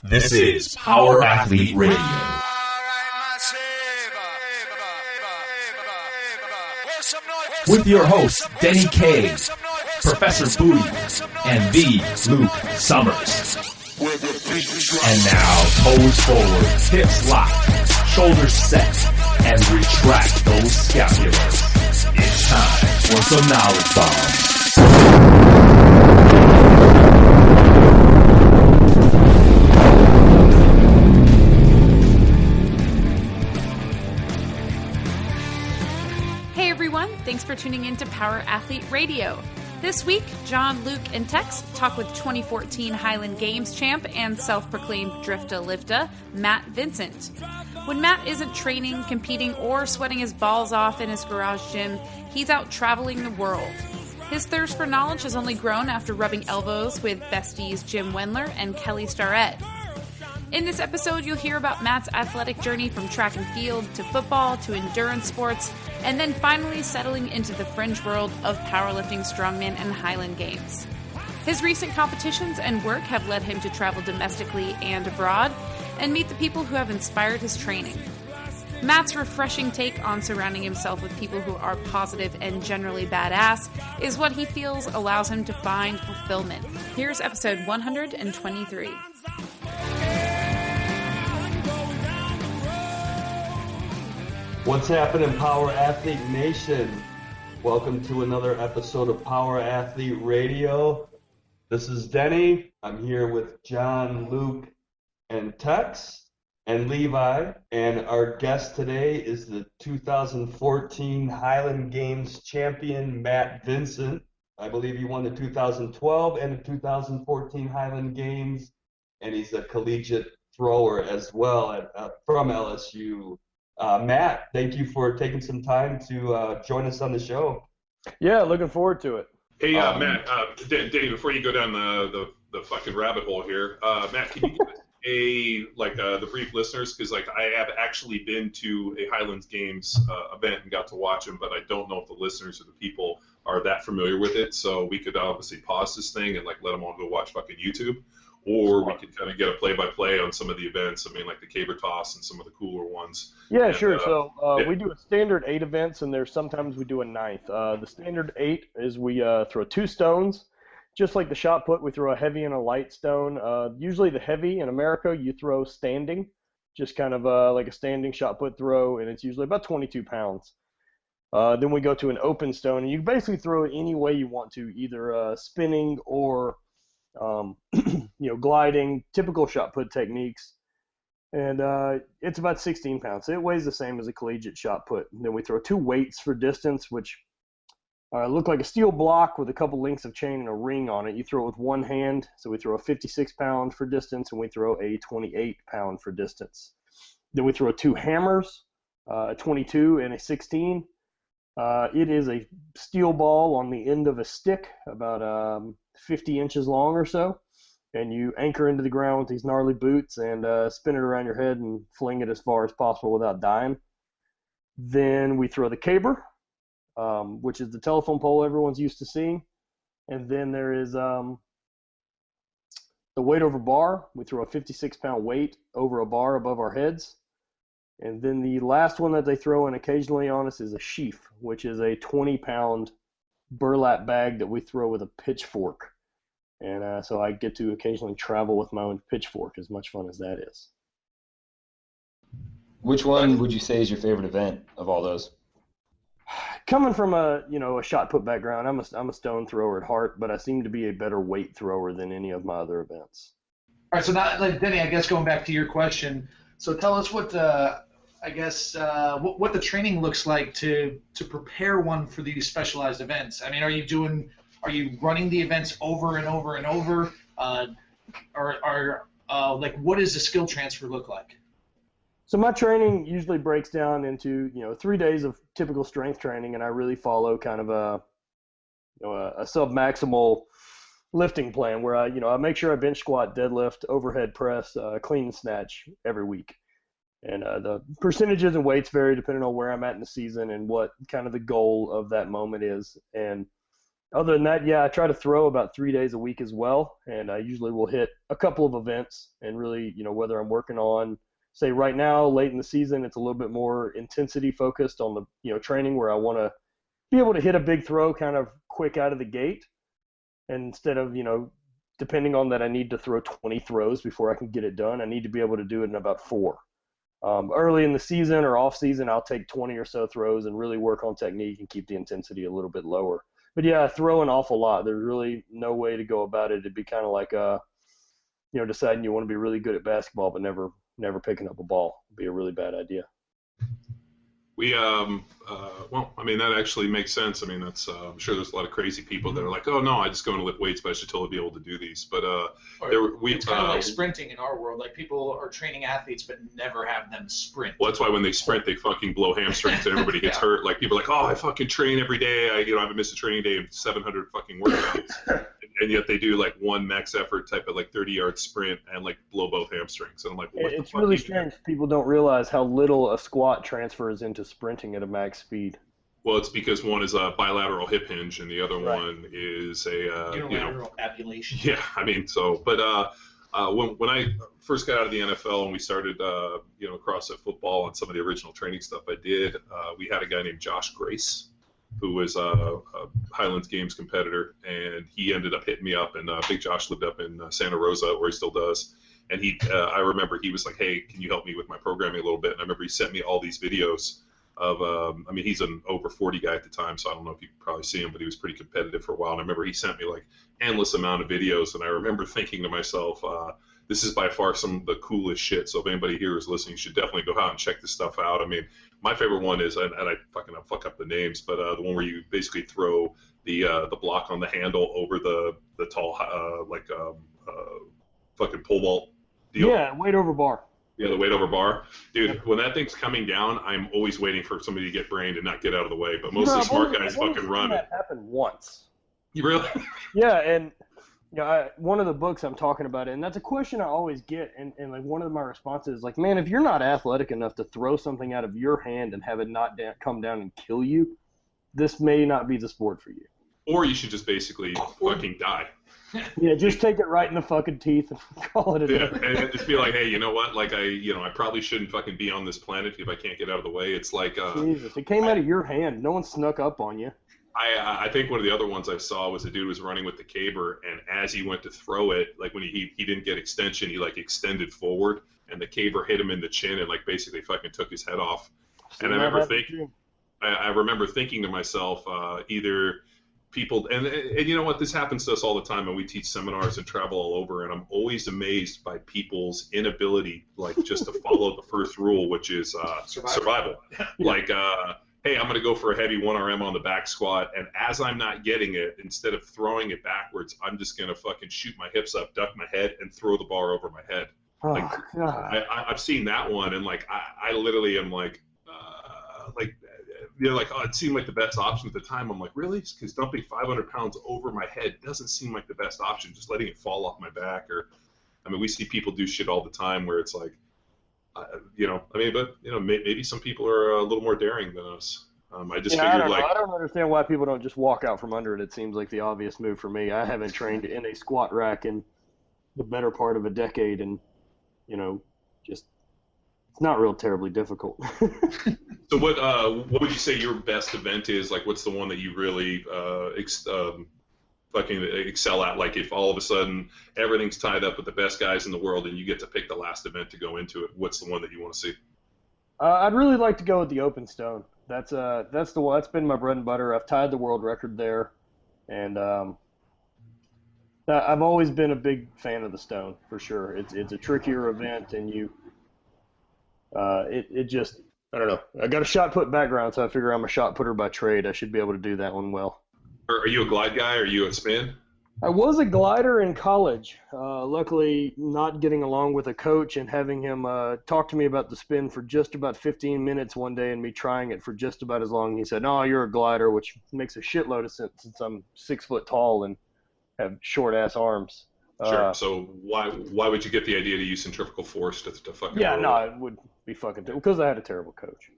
This is Power Athlete Radio. With your hosts, Denny K, Professor Booty, and the Luke Summers. And now, toes forward, hips locked, shoulders set, and retract those scapulars. It's time for some knowledge bombs. Thanks for tuning in to Power Athlete Radio. This week, John, Luke, and Tex talk with 2014 Highland Games champ and self-proclaimed Drifta Lifta, Matt Vincent. When Matt isn't training, competing, or sweating his balls off in his garage gym, he's out traveling the world. His thirst for knowledge has only grown after rubbing elbows with besties Jim Wendler and Kelly Starrett. In this episode, you'll hear about Matt's athletic journey from track and field to football to endurance sports, and then finally settling into the fringe world of powerlifting, strongman, and Highland Games. His recent competitions and work have led him to travel domestically and abroad and meet the people who have inspired his training. Matt's refreshing take on surrounding himself with people who are positive and generally badass is what he feels allows him to find fulfillment. Here's episode 123. What's happening, Power Athlete Nation? Welcome to another episode of Power Athlete Radio. This is Denny. I'm here with John, Luke, and Tex, and Levi. And our guest today is the 2014 Highland Games champion, Matt Vincent. I believe he won the 2012 and the 2014 Highland Games, and he's a collegiate thrower as well from LSU. Matt, thank you for taking some time to join us on the show. Yeah, looking forward to it. Hey, Matt, Danny, before you go down the fucking rabbit hole here, Matt, can you give us the brief listeners, because I have actually been to a Highlands Games event and got to watch them, but I don't know if the listeners or the people are that familiar with it, so we could obviously pause this thing and let them all go watch fucking YouTube. Or we could kind of get a play-by-play on some of the events. I mean, like the caber toss and some of the cooler ones. Yeah, sure. We do a standard 8 events, and sometimes we do a 9th. The standard 8 is we throw 2 stones. Just like the shot put, we throw a heavy and a light stone. Usually the heavy in America, you throw standing, just kind of like a standing shot put throw, and it's usually about 22 pounds. Then we go to an open stone, and you basically throw it any way you want to, either spinning or gliding, typical shot put techniques, and it's about 16 pounds. So it weighs the same as a collegiate shot put. And then we throw 2 weights for distance, which look like a steel block with a couple links of chain and a ring on it. You throw it with one hand, so we throw a 56-pound for distance, and we throw a 28-pound for distance. Then we throw 2 hammers, a 22 and a 16. It is a steel ball on the end of a stick, about 50 inches long or so, and you anchor into the ground with these gnarly boots and spin it around your head and fling it as far as possible without dying. Then we throw the caber, which is the telephone pole everyone's used to seeing, and then there is the weight over bar. We throw a 56-pound weight over a bar above our heads. And then the last one that they throw in occasionally on us is a sheaf, which is a 20-pound burlap bag that we throw with a pitchfork. And so I get to occasionally travel with my own pitchfork, as much fun as that is. Which one would you say is your favorite event of all those? Coming from a shot put background, I'm a stone thrower at heart, but I seem to be a better weight thrower than any of my other events. All right, so now, Denny, I guess going back to your question, so tell us what the training looks like to prepare one for these specialized events. I mean, are you running the events over and over and over, what does the skill transfer look like? So my training usually breaks down into 3 days of typical strength training, and I really follow kind of a sub-maximal lifting plan where I make sure I bench squat, deadlift, overhead press, clean and snatch every week. And the percentages and weights vary depending on where I'm at in the season and what kind of the goal of that moment is. And Other than that, yeah, I try to throw about 3 days a week as well, and I usually will hit a couple of events. And really, whether I'm working on, say right now, late in the season, it's a little bit more intensity focused on the training where I want to be able to hit a big throw kind of quick out of the gate, and instead of depending on that, I need to throw 20 throws before I can get it done. I need to be able to do it in about 4. Early in the season or off season, I'll take 20 or so throws and really work on technique and keep the intensity a little bit lower. But yeah, I throw an awful lot. There's really no way to go about it. It'd be kind of like, deciding you want to be really good at basketball, but never picking up a ball. It'd be a really bad idea. That actually makes sense. I mean, that's I'm sure there's a lot of crazy people that are like, oh no, I just go to lift weights, but I should totally be able to do these. But it's kind of like sprinting in our world. Like people are training athletes, but never have them sprint. Well, that's why when they sprint, they fucking blow hamstrings and everybody gets hurt. Like people are like, oh, I fucking train every day. I haven't missed a training day of 700 fucking workouts, and yet they do like one max effort type of like 30-yard sprint and like blow both hamstrings. And I'm like, it's really strange. People don't realize how little a squat transfers into sprinting at a max speed. Well, it's because one is a bilateral hip hinge and the other one is a unilateral abulation. Yeah, I mean, when I first got out of the NFL and we started, CrossFit football and some of the original training stuff I did, we had a guy named Josh Grace, who was a Highland Games competitor, and he ended up hitting me up. And Big Josh lived up in Santa Rosa, where he still does. And I remember he was like, "Hey, can you help me with my programming a little bit?" And I remember he sent me all these videos of, he's an over 40 guy at the time, so I don't know if you could probably see him, but he was pretty competitive for a while. And I remember he sent me like endless amount of videos, and I remember thinking to myself, this is by far some of the coolest shit. So if anybody here is listening, you should definitely go out and check this stuff out. I mean, my favorite one is, and I fuck up the names, but the one where you basically throw the block on the handle over the tall fucking pole vault deal. Yeah, weight over bar. Yeah, the weight over bar. Dude, when that thing's coming down, I'm always waiting for somebody to get brained and not get out of the way. But most of the smart guys fucking run. That happened once. You really? Yeah, and one of the books I'm talking about it, and that's a question I always get, and like one of my responses is like, man, if you're not athletic enough to throw something out of your hand and have it not come down and kill you, this may not be the sport for you. Or you should just basically fucking die. Yeah, just take it right in the fucking teeth and call it a day. And just be like, hey, you know what? Like I probably shouldn't fucking be on this planet if I can't get out of the way. It's like Jesus, it came out of your hand. No one snuck up on you. I think one of the other ones I saw was a dude was running with the caber, and as he went to throw it, like when he didn't get extension, he like extended forward, and the caber hit him in the chin and like basically fucking took his head off. And I remember thinking to myself, either people, and you know what, this happens to us all the time, and we teach seminars and travel all over, and I'm always amazed by people's inability, like just to follow the first rule, which is survival. Like, hey, I'm going to go for a heavy 1RM on the back squat, and as I'm not getting it, instead of throwing it backwards, I'm just going to fucking shoot my hips up, duck my head, and throw the bar over my head. Like, I've seen that one, and like I literally am like, oh, it seemed like the best option at the time. I'm like, really? Because dumping 500 pounds over my head doesn't seem like the best option. Just letting it fall off my back, we see people do shit all the time where it's like, maybe some people are a little more daring than us. I just figured I don't understand why people don't just walk out from under it. It seems like the obvious move for me. I haven't trained in a squat rack in the better part of a decade, and just it's not real terribly difficult. So what would you say your best event is? Like, what's the one that you really fucking excel at? Like, if all of a sudden everything's tied up with the best guys in the world and you get to pick the last event to go into it, what's the one that you want to see? I'd really like to go with the open stone. That's the one. That's been my bread and butter. I've tied the world record there, and I've always been a big fan of the stone for sure. It's a trickier event, and it just, I don't know. I got a shot put background, so I figure I'm a shot putter by trade. I should be able to do that one well. Are you a glide guy, or are you a spin? I was a glider in college. Luckily, not getting along with a coach and having him talk to me about the spin for just about 15 minutes one day and me trying it for just about as long. He said, "No, you're a glider," which makes a shitload of sense since I'm 6 foot tall and have short-ass arms. Sure. So why would you get the idea to use centrifugal force to fucking Yeah, no, it would be fucking because I had a terrible coach.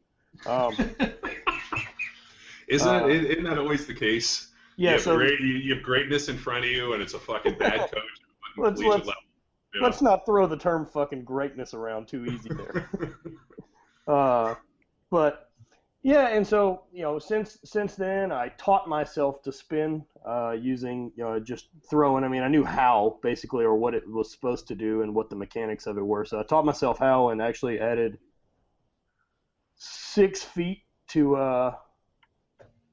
Isn't that always the case? Yeah, you have greatness in front of you, and it's a fucking bad coach. Let's not throw the term fucking greatness around too easy there. But yeah, and so since then I taught myself to spin using just throwing. I mean, I knew how basically, or what it was supposed to do, and what the mechanics of it were. So I taught myself how, and actually added 6 feet to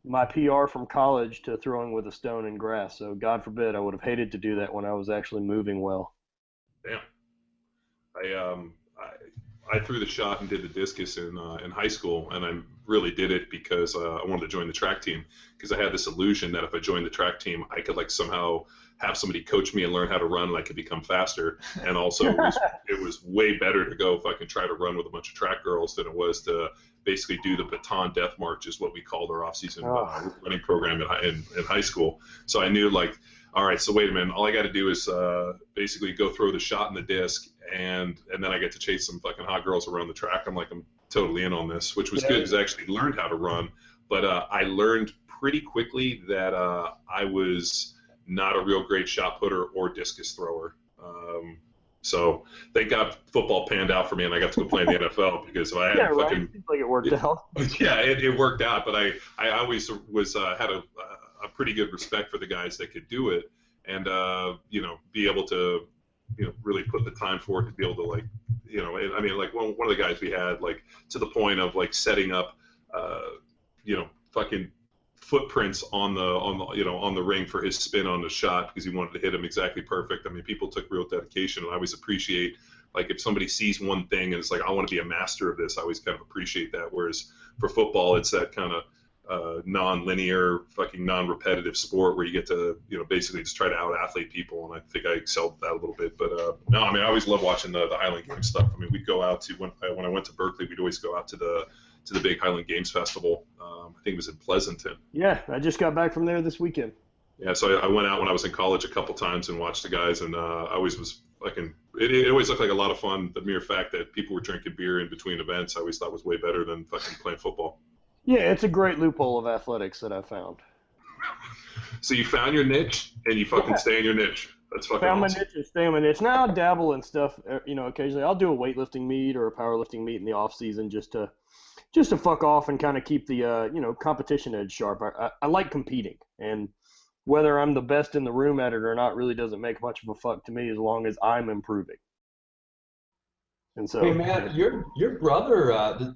my PR from college to throwing with a stone in grass. So God forbid I would have hated to do that when I was actually moving well. Damn. I threw the shot and did the discus in high school, and I really did it because I wanted to join the track team, because I had this illusion that if I joined the track team, I could somehow have somebody coach me and learn how to run, and I could become faster. And also, it was way better to go if I could try to run with a bunch of track girls than it was to basically do the baton death march, is what we called our off-season running program in high school. So I knew, all right, so wait a minute, all I got to do is basically go throw the shot in the disc, and then I get to chase some fucking hot girls around the track. I'm totally in on this, which was good because I actually learned how to run. But I learned pretty quickly that I was not a real great shot putter or discus thrower. So thank God football panned out for me, and I got to go play in the NFL, because if I had fucking... Seems like it worked out. Yeah, it worked out, but I always was had a pretty good respect for the guys that could do it, and be able to really put the time for it, to be able to I mean, one of the guys we had, to the point of setting up fucking footprints on the ring for his spin on the shot, because he wanted to hit him exactly perfect. I mean, people took real dedication, and I always appreciate if somebody sees one thing and it's I want to be a master of this, I always kind of appreciate that. Whereas for football, it's that kind of non-linear, fucking non-repetitive sport where you get to, basically just try to out-athlete people, and I think I excelled at that a little bit. But no, I mean, I always love watching the Highland Games stuff. I mean, we'd go out to, when I went to Berkeley, we'd always go out to the big Highland Games festival. I think it was in Pleasanton. Yeah, I just got back from there this weekend. Yeah, so I went out when I was in college a couple times and watched the guys, and I always was it always looked like a lot of fun. The mere fact that people were drinking beer in between events, I always thought was way better than fucking playing football. Yeah, it's a great loophole of athletics that I found. So you found your niche, and you fucking stay in your niche. That's fucking awesome. Found my niche and stay in my niche. Now I'll dabble in stuff, occasionally. I'll do a weightlifting meet or a powerlifting meet in the off season just to fuck off and kind of keep the competition edge sharp. I like competing, and whether I'm the best in the room at it or not really doesn't make much of a fuck to me, as long as I'm improving. And so, hey man, your brother,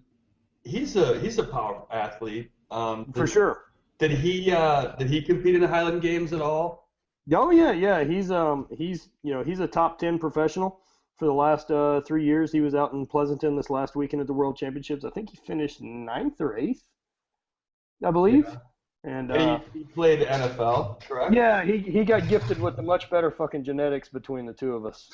he's a power athlete. For sure. Did he compete in the Highland Games at all? Oh yeah. He's a top 10 professional for the last 3 years. He was out in Pleasanton this last weekend at the World Championships. I think he finished 9th or 8th, I believe. Yeah. And he played NFL, correct? Yeah, he got gifted with the much better fucking genetics between the two of us.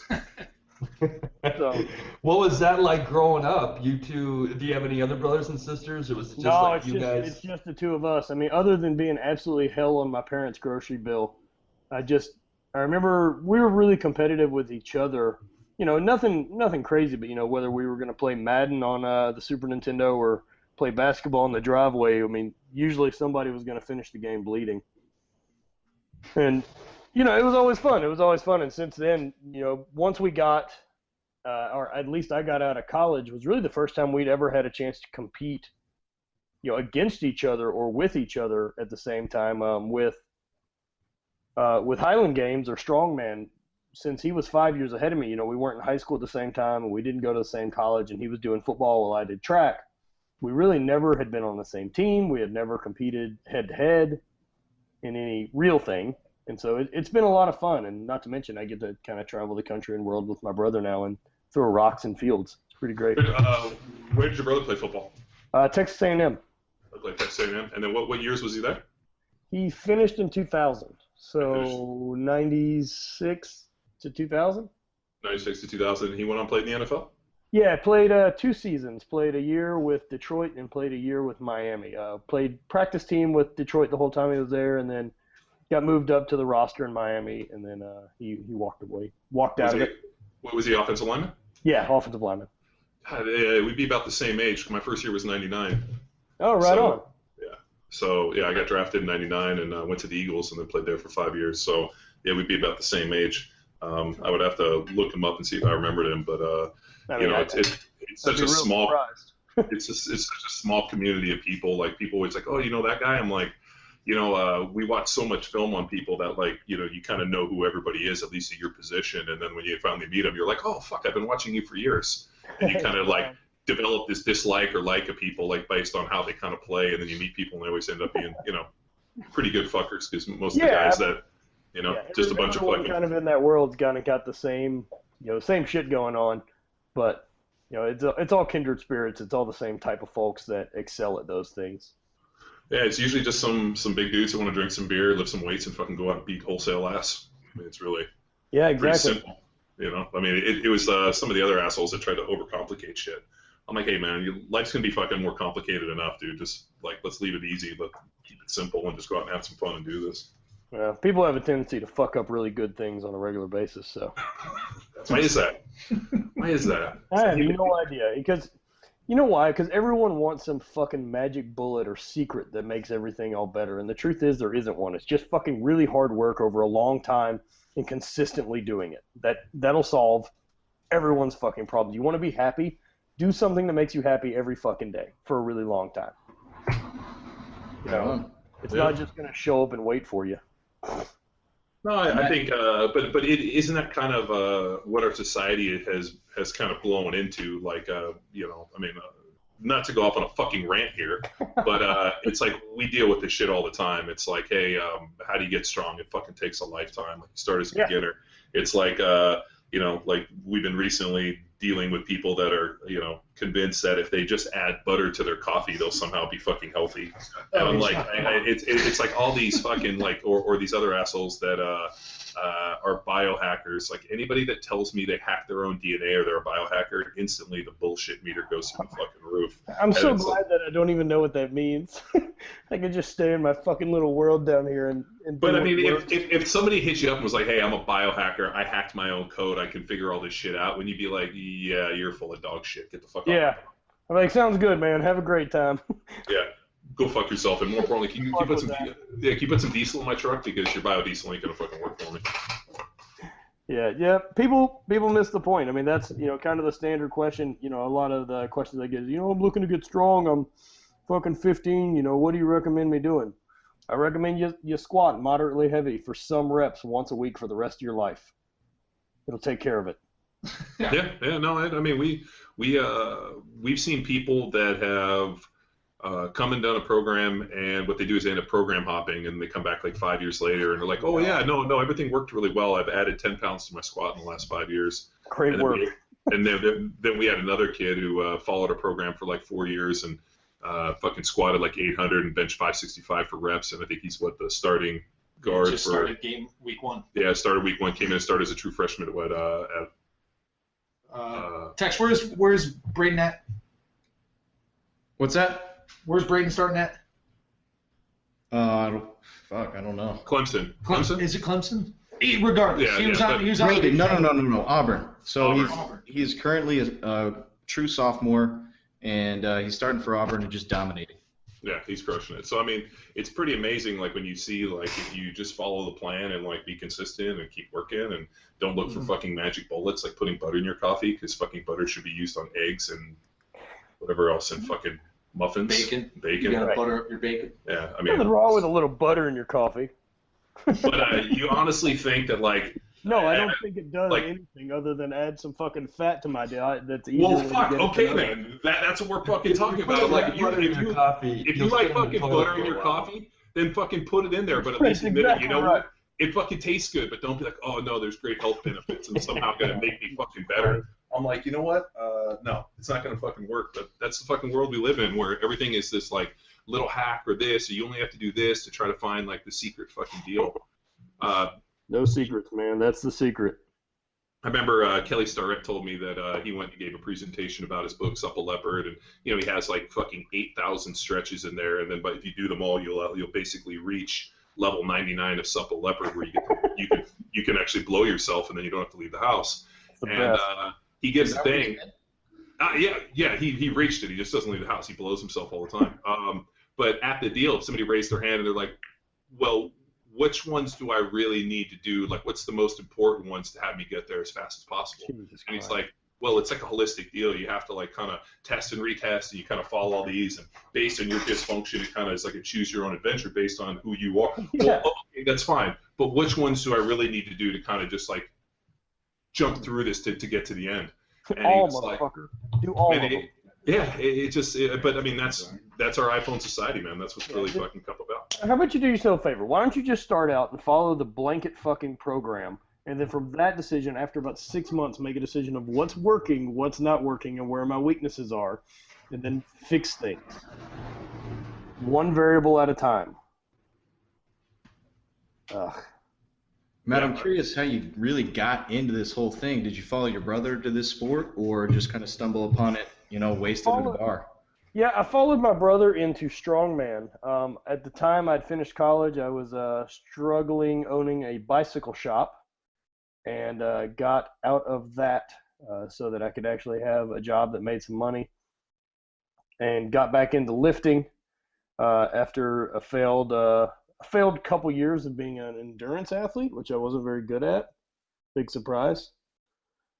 So, what was that like growing up? You two, do you have any other brothers and sisters? It was just guys? It's just the two of us. I mean, other than being absolutely hell on my parents' grocery bill, I remember we were really competitive with each other. Nothing crazy, but whether we were going to play Madden on the Super Nintendo or play basketball in the driveway, I mean, usually somebody was going to finish the game bleeding. And it was always fun. And since then, once we got, or at least I got out of college, was really the first time we'd ever had a chance to compete, against each other or with each other at the same time. With Highland Games or Strongman, since he was 5 years ahead of me, we weren't in high school at the same time, and we didn't go to the same college, and he was doing football while I did track. We really never had been on the same team. We had never competed head-to-head in any real thing. And so it's been a lot of fun, and not to mention I get to kind of travel the country and world with my brother now and throw rocks in fields. It's pretty great. Where did your brother play football? Texas A&M. I played Texas A&M. And then what years was he there? He finished in 2000. So 96 to 2000? 96 to 2000. And he went on and played in the NFL? Yeah, played 2 seasons. Played a year with Detroit and played a year with Miami. Played practice team with Detroit the whole time he was there, and then got moved up to the roster in Miami, and then he walked out of it. What was he, offensive lineman? Yeah, offensive lineman. We'd be about the same age. My first year was 99. Oh, right on. Yeah. So yeah, I got drafted in '99 and went to the Eagles and then played there for 5 years. So yeah, we'd be about the same age. I would have to look him up and see if I remembered him, but it's such a small. It's such a small community of people. Like people always like, oh, you know that guy? I'm like, we watch so much film on people that like, you kind of know who everybody is, at least at your position. And then when you finally meet them, you're like, oh fuck, I've been watching you for years. And you kind of like develop this dislike or like of people like based on how they kind of play. And then you meet people and they always end up being, pretty good fuckers because most of the guys that, just a bunch of fucking. Kind of in that world's kind of got the same, same shit going on, but. It's all kindred spirits. It's all the same type of folks that excel at those things. Yeah, it's usually just some big dudes who want to drink some beer, lift some weights, and fucking go out and beat wholesale ass. I mean, it's really pretty simple. I mean, it was some of the other assholes that tried to overcomplicate shit. I'm like, hey man, life's gonna be fucking more complicated enough, dude. Just like let's leave it easy, let's keep it simple, and just go out and have some fun and do this. Well, people have a tendency to fuck up really good things on a regular basis, so. Why is that? Why is that? I have no idea. Because, you know why? Because everyone wants some fucking magic bullet or secret that makes everything all better. And the truth is there isn't one. It's just fucking really hard work over a long time and consistently doing it. That'll solve everyone's fucking problem. You want to be happy? Do something that makes you happy every fucking day for a really long time. It's not just going to show up and wait for you. No, I think, but isn't that kind of what our society has kind of blown into? Like, not to go off on a fucking rant here, but it's like we deal with this shit all the time. It's like, hey, how do you get strong? It fucking takes a lifetime. Like you start as a beginner. It's like, like we've been recently dealing with people that are, convinced that if they just add butter to their coffee, they'll somehow be fucking healthy. And I'm like, it's like all these fucking like, or these other assholes that are biohackers. Like anybody that tells me they hack their own DNA or they're a biohacker, instantly the bullshit meter goes through the fucking roof. I'm so glad that I don't even know what that means. I can just stay in my fucking little world down here and But I mean, if somebody hit you up and was like, hey, I'm a biohacker, I hacked my own code, I can figure all this shit out, when you'd be like, yeah, you're full of dog shit, get the fuck out. Yeah. I'm like, sounds good, man. Have a great time. Yeah. Go fuck yourself. And more importantly, can you put some diesel in my truck because your biodiesel ain't gonna fucking work for me. Yeah. People miss the point. I mean, that's kind of the standard question. A lot of the questions I get is, I'm looking to get strong. I'm fucking 15. What do you recommend me doing? I recommend you squat moderately heavy for some reps once a week for the rest of your life. It'll take care of it. Yeah. No, I mean, we've seen people that have come and done a program, and what they do is they end up program hopping, and they come back like 5 years later, and they're like, oh yeah, no, everything worked really well. I've added 10 pounds to my squat in the last 5 years. Great work. And then we had another kid who followed a program for like 4 years and fucking squatted like 800 and benched 565 for reps, and I think he's the starting guard just started game week 1. Yeah, started week 1, came in and started as a true freshman at Tex, where's Braden at? What's that? Where's Braden starting at? I don't know. Clemson. Is it Clemson? Regardless, yeah, he was on. No. Auburn. So Auburn. he's currently a true sophomore, and he's starting for Auburn and just dominating. Yeah, he's crushing it. So I mean, it's pretty amazing. Like when you see, like, if you just follow the plan and like be consistent and keep working and don't look for fucking magic bullets, like putting butter in your coffee, because fucking butter should be used on eggs and whatever else, and fucking muffins. Bacon. You gotta butter up your bacon. Yeah, I mean, nothing wrong with a little butter in your coffee. But you honestly think that, like? No, I don't think it does anything other than add some fucking fat to my diet. That's easier. Well, fuck. Okay, then. That's what we're fucking talking about. Like, if you like fucking butter in your coffee, then fucking put it in there. But at least admit it. You know what? It fucking tastes good, but don't be like, oh no, there's great health benefits and somehow gonna make me fucking better. I'm like, you know what? No, it's not gonna fucking work. But that's the fucking world we live in, where everything is this like little hack or this, or you only have to do this to try to find like the secret fucking deal. No secrets, man. That's the secret. I remember Kelly Starrett told me that he went and gave a presentation about his book Supple Leopard, and he has like fucking 8,000 stretches in there, and then but if you do them all, you'll basically reach level 99 of Supple Leopard, where you can actually blow yourself, and then you don't have to leave the house. And he gives the thing. Yeah, he reached it. He just doesn't leave the house. He blows himself all the time. But at the deal, if somebody raised their hand and they're like, well, which ones do I really need to do? Like, what's the most important ones to have me get there as fast as possible? Jesus and he's Christ. like, well, it's like a holistic deal. You have to like kind of test and retest, and you kind of follow all these, and based on your dysfunction, it kind of is like a choose your own adventure based on who you are. Yeah. Well, okay, that's fine. But which ones do I really need to do to kind of just like jump through this to get to the end? And All, he was like, motherfucker. Do all of and them. but I mean, that's our iPhone society, man. That's what's really fucking come about. How about you do yourself a favor? Why don't you just start out and follow the blanket fucking program, and then from that decision, after about 6 months, make a decision of what's working, what's not working, and where my weaknesses are, and then fix things. One variable at a time. Ugh. Matt, I'm curious how you really got into this whole thing. Did you follow your brother to this sport, or just kind of stumble upon it, wasted at a bar? Yeah, I followed my brother into strongman. At the time I'd finished college, I was struggling owning a bicycle shop, and got out of that so that I could actually have a job that made some money, and got back into lifting after a failed couple years of being an endurance athlete, which I wasn't very good at. Big surprise.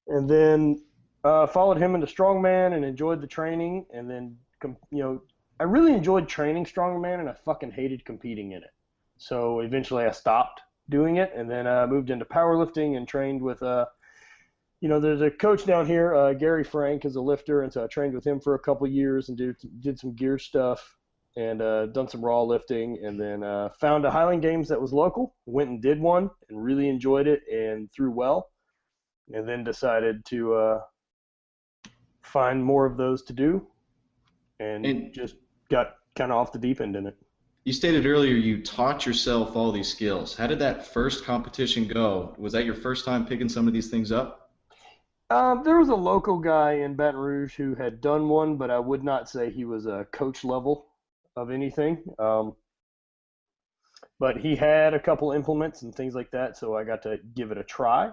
And then followed him into strongman and enjoyed the training, and then I really enjoyed training strongman, and I fucking hated competing in it. So eventually I stopped doing it, and then moved into powerlifting and trained with there's a coach down here, Gary Frank, is a lifter, and so I trained with him for a couple years and did some gear stuff and done some raw lifting, and then found a Highland Games that was local, went and did one and really enjoyed it and threw well, and then decided to find more of those to do, and just got kind of off the deep end in it. You stated earlier you taught yourself all these skills. How did that first competition go? Was that your first time picking some of these things up? There was a local guy in Baton Rouge who had done one, but I would not say he was a coach level of anything. But he had a couple implements and things like that, so I got to give it a try. I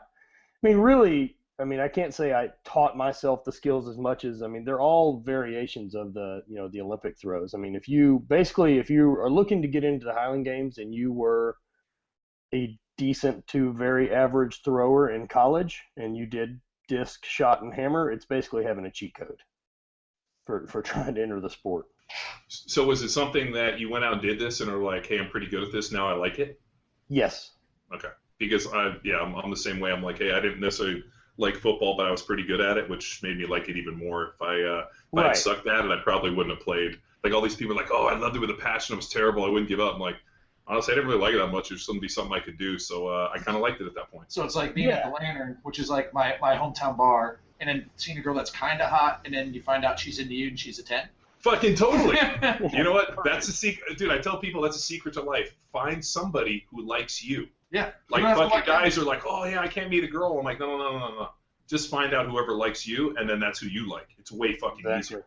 mean, really, I can't say I taught myself the skills as much as, they're all variations of the Olympic throws. If you are looking to get into the Highland Games and you were a decent to very average thrower in college and you did disc, shot, and hammer, it's basically having a cheat code for trying to enter the sport. So was it something that you went out and did this and are like, hey, I'm pretty good at this, now I like it? Yes. Okay. Because I'm the same way. I'm like, hey, I didn't necessarily like football, but I was pretty good at it, which made me like it even more. If I had sucked at it, I probably wouldn't have played. Like all these people are like, oh, I loved it with a passion. It was terrible. I wouldn't give up. I'm like, honestly, I didn't really like it that much. It was going to be something I could do, so I kind of liked it at that point. So it's like being at the Lantern, which is like my hometown bar, and then seeing a girl that's kind of hot, and then you find out she's into you and she's a 10. Fucking totally. You know what? That's a secret. Dude, I tell people that's a secret to life. Find somebody who likes you. Yeah. Like a bunch of guys are like, oh, yeah, I can't meet a girl. I'm like, no. Just find out whoever likes you, and then that's who you like. It's way fucking easier.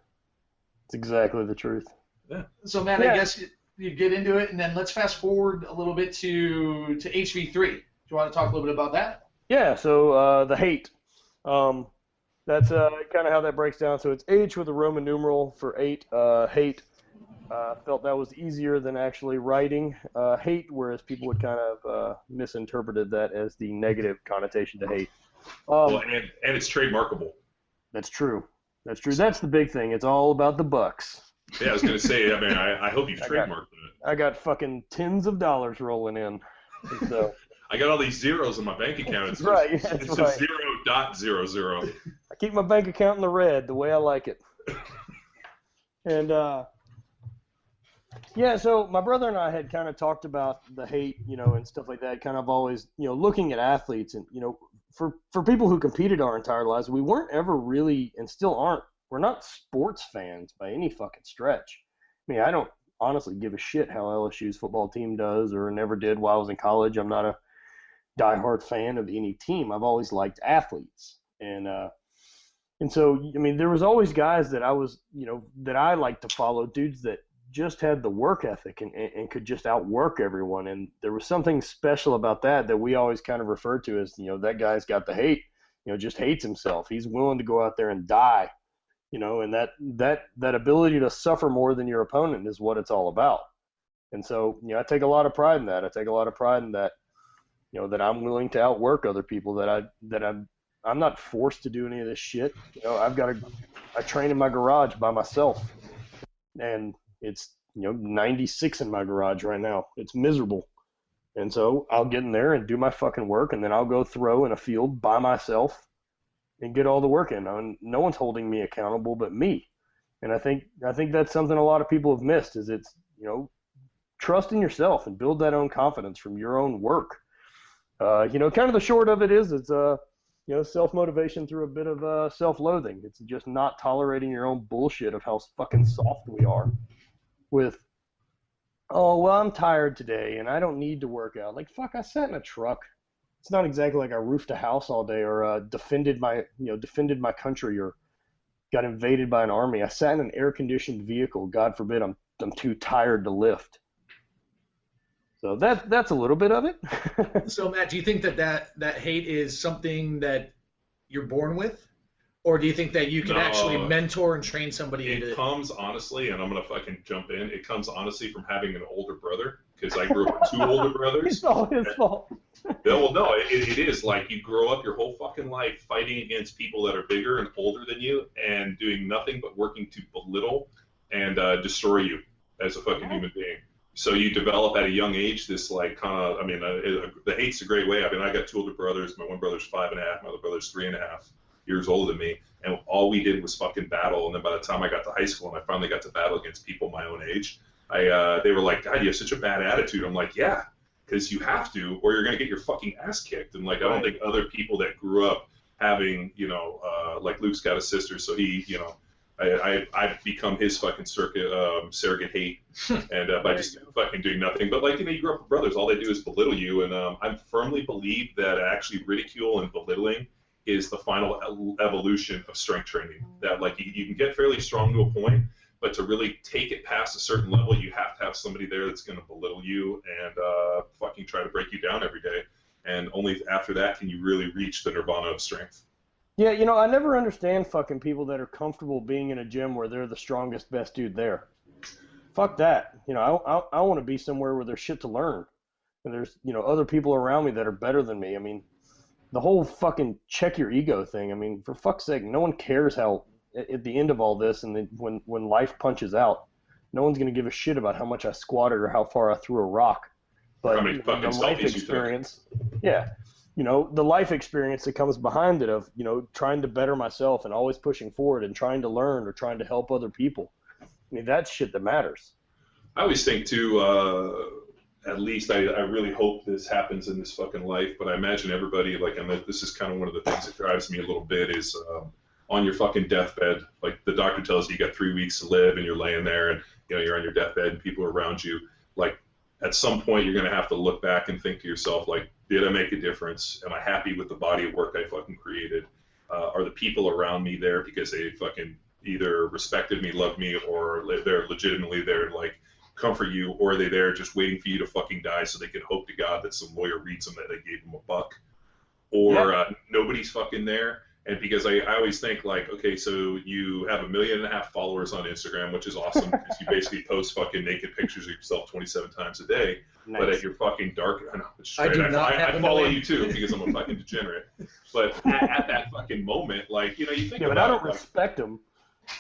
It's exactly the truth. Yeah. So, Matt, I guess you get into it, and then let's fast forward a little bit to HV3. Do you want to talk a little bit about that? Yeah, so the hate. That's kind of how that breaks down. So it's H with a Roman numeral for 8. Hate. Felt that was easier than actually writing hate, whereas people would kind of misinterpreted that as the negative connotation to hate. And it's trademarkable. That's true. That's the big thing. It's all about the bucks. Yeah, I was going to say, I hope you've trademarked it. I got fucking tens of dollars rolling in. So. I got all these zeros in my bank account. It's right. It's right. 0.00. I keep my bank account in the red, the way I like it. And so my brother and I had kind of talked about the hate, and stuff like that. Kind of always, looking at athletes, and for people who competed our entire lives, we weren't ever really, and still aren't. We're not sports fans by any fucking stretch. I don't honestly give a shit how LSU's football team does, or never did while I was in college. I'm not a diehard fan of any team. I've always liked athletes, and so there was always guys that I was, that I liked to follow, dudes that just had the work ethic and could just outwork everyone, and there was something special about that we always kind of referred to as, that guy's got the hate, just hates himself. He's willing to go out there and die and that ability to suffer more than your opponent is what it's all about. And so, I take a lot of pride in that. I take a lot of pride in that, that I'm willing to outwork other people, that I'm not forced to do any of this shit. I train in my garage by myself, and it's, 96 in my garage right now. It's miserable. And so I'll get in there and do my fucking work, and then I'll go throw in a field by myself and get all the work in. No one's holding me accountable but me. And I think that's something a lot of people have missed, is it's, trust in yourself and build that own confidence from your own work. Kind of the short of it is it's self-motivation through a bit of self-loathing. It's just not tolerating your own bullshit of how fucking soft we are with, oh, well, I'm tired today and I don't need to work out. Like, fuck, I sat in a truck. It's not exactly like I roofed a house all day or defended my country or got invaded by an army. I sat in an air-conditioned vehicle. God forbid I'm too tired to lift. So that's a little bit of it. So, Matt, do you think that hate is something that you're born with? Or do you think that you can actually mentor and train somebody into it? It comes, honestly, and I'm going to fucking jump in, it comes, honestly, from having an older brother, because I grew up with 2 older brothers. It's all his fault. Well, no, it is. Like, you grow up your whole fucking life fighting against people that are bigger and older than you and doing nothing but working to belittle and destroy you as a fucking human being. So you develop at a young age this, like, kind of, the hate's a great way. I got 2 older brothers. My one brother's 5.5. My other brother's 3.5 years older than me. And all we did was fucking battle. And then by the time I got to high school and I finally got to battle against people my own age, they were like, God, you have such a bad attitude. I'm like, yeah, because you have to, or you're going to get your fucking ass kicked. And, like, I don't think other people that grew up having, like Luke's got a sister, so he, I've become his fucking surrogate hate, and by just fucking doing nothing. But, like, you grew up with brothers. All they do is belittle you, and I firmly believe that actually ridicule and belittling is the final evolution of strength training. That, like, you can get fairly strong to a point, but to really take it past a certain level, you have to have somebody there that's going to belittle you and fucking try to break you down every day. And only after that can you really reach the nirvana of strength. Yeah, I never understand fucking people that are comfortable being in a gym where they're the strongest, best dude there. Fuck that. I want to be somewhere where there's shit to learn. And there's, other people around me that are better than me. The whole fucking check your ego thing. For fuck's sake, no one cares how, at the end of all this, and then when life punches out, no one's going to give a shit about how much I squatted or how far I threw a rock. But how many fucking the life experience, the life experience that comes behind it of, trying to better myself and always pushing forward and trying to learn or trying to help other people. That's shit that matters. I always think, too, at least I really hope this happens in this fucking life, but I imagine everybody, like, this is kind of one of the things that drives me a little bit is on your fucking deathbed, like, the doctor tells you got 3 weeks to live and you're laying there and, you're on your deathbed and people are around you. Like, at some point you're going to have to look back and think to yourself, like, did I make a difference? Am I happy with the body of work I fucking created? Are the people around me there because they fucking either respected me, loved me, or they're legitimately there to, like, comfort you, or are they there just waiting for you to fucking die so they can hope to God that some lawyer reads them that they gave them $1? Or nobody's fucking there. And because I always think, like, okay, so you have 1.5 million followers on Instagram, which is awesome because you basically post fucking naked pictures of yourself 27 times a day. Nice. But at your fucking dark, I know, it's straight. I follow you too because I'm a fucking degenerate. But at that fucking moment, like, you think about. But I don't respect them.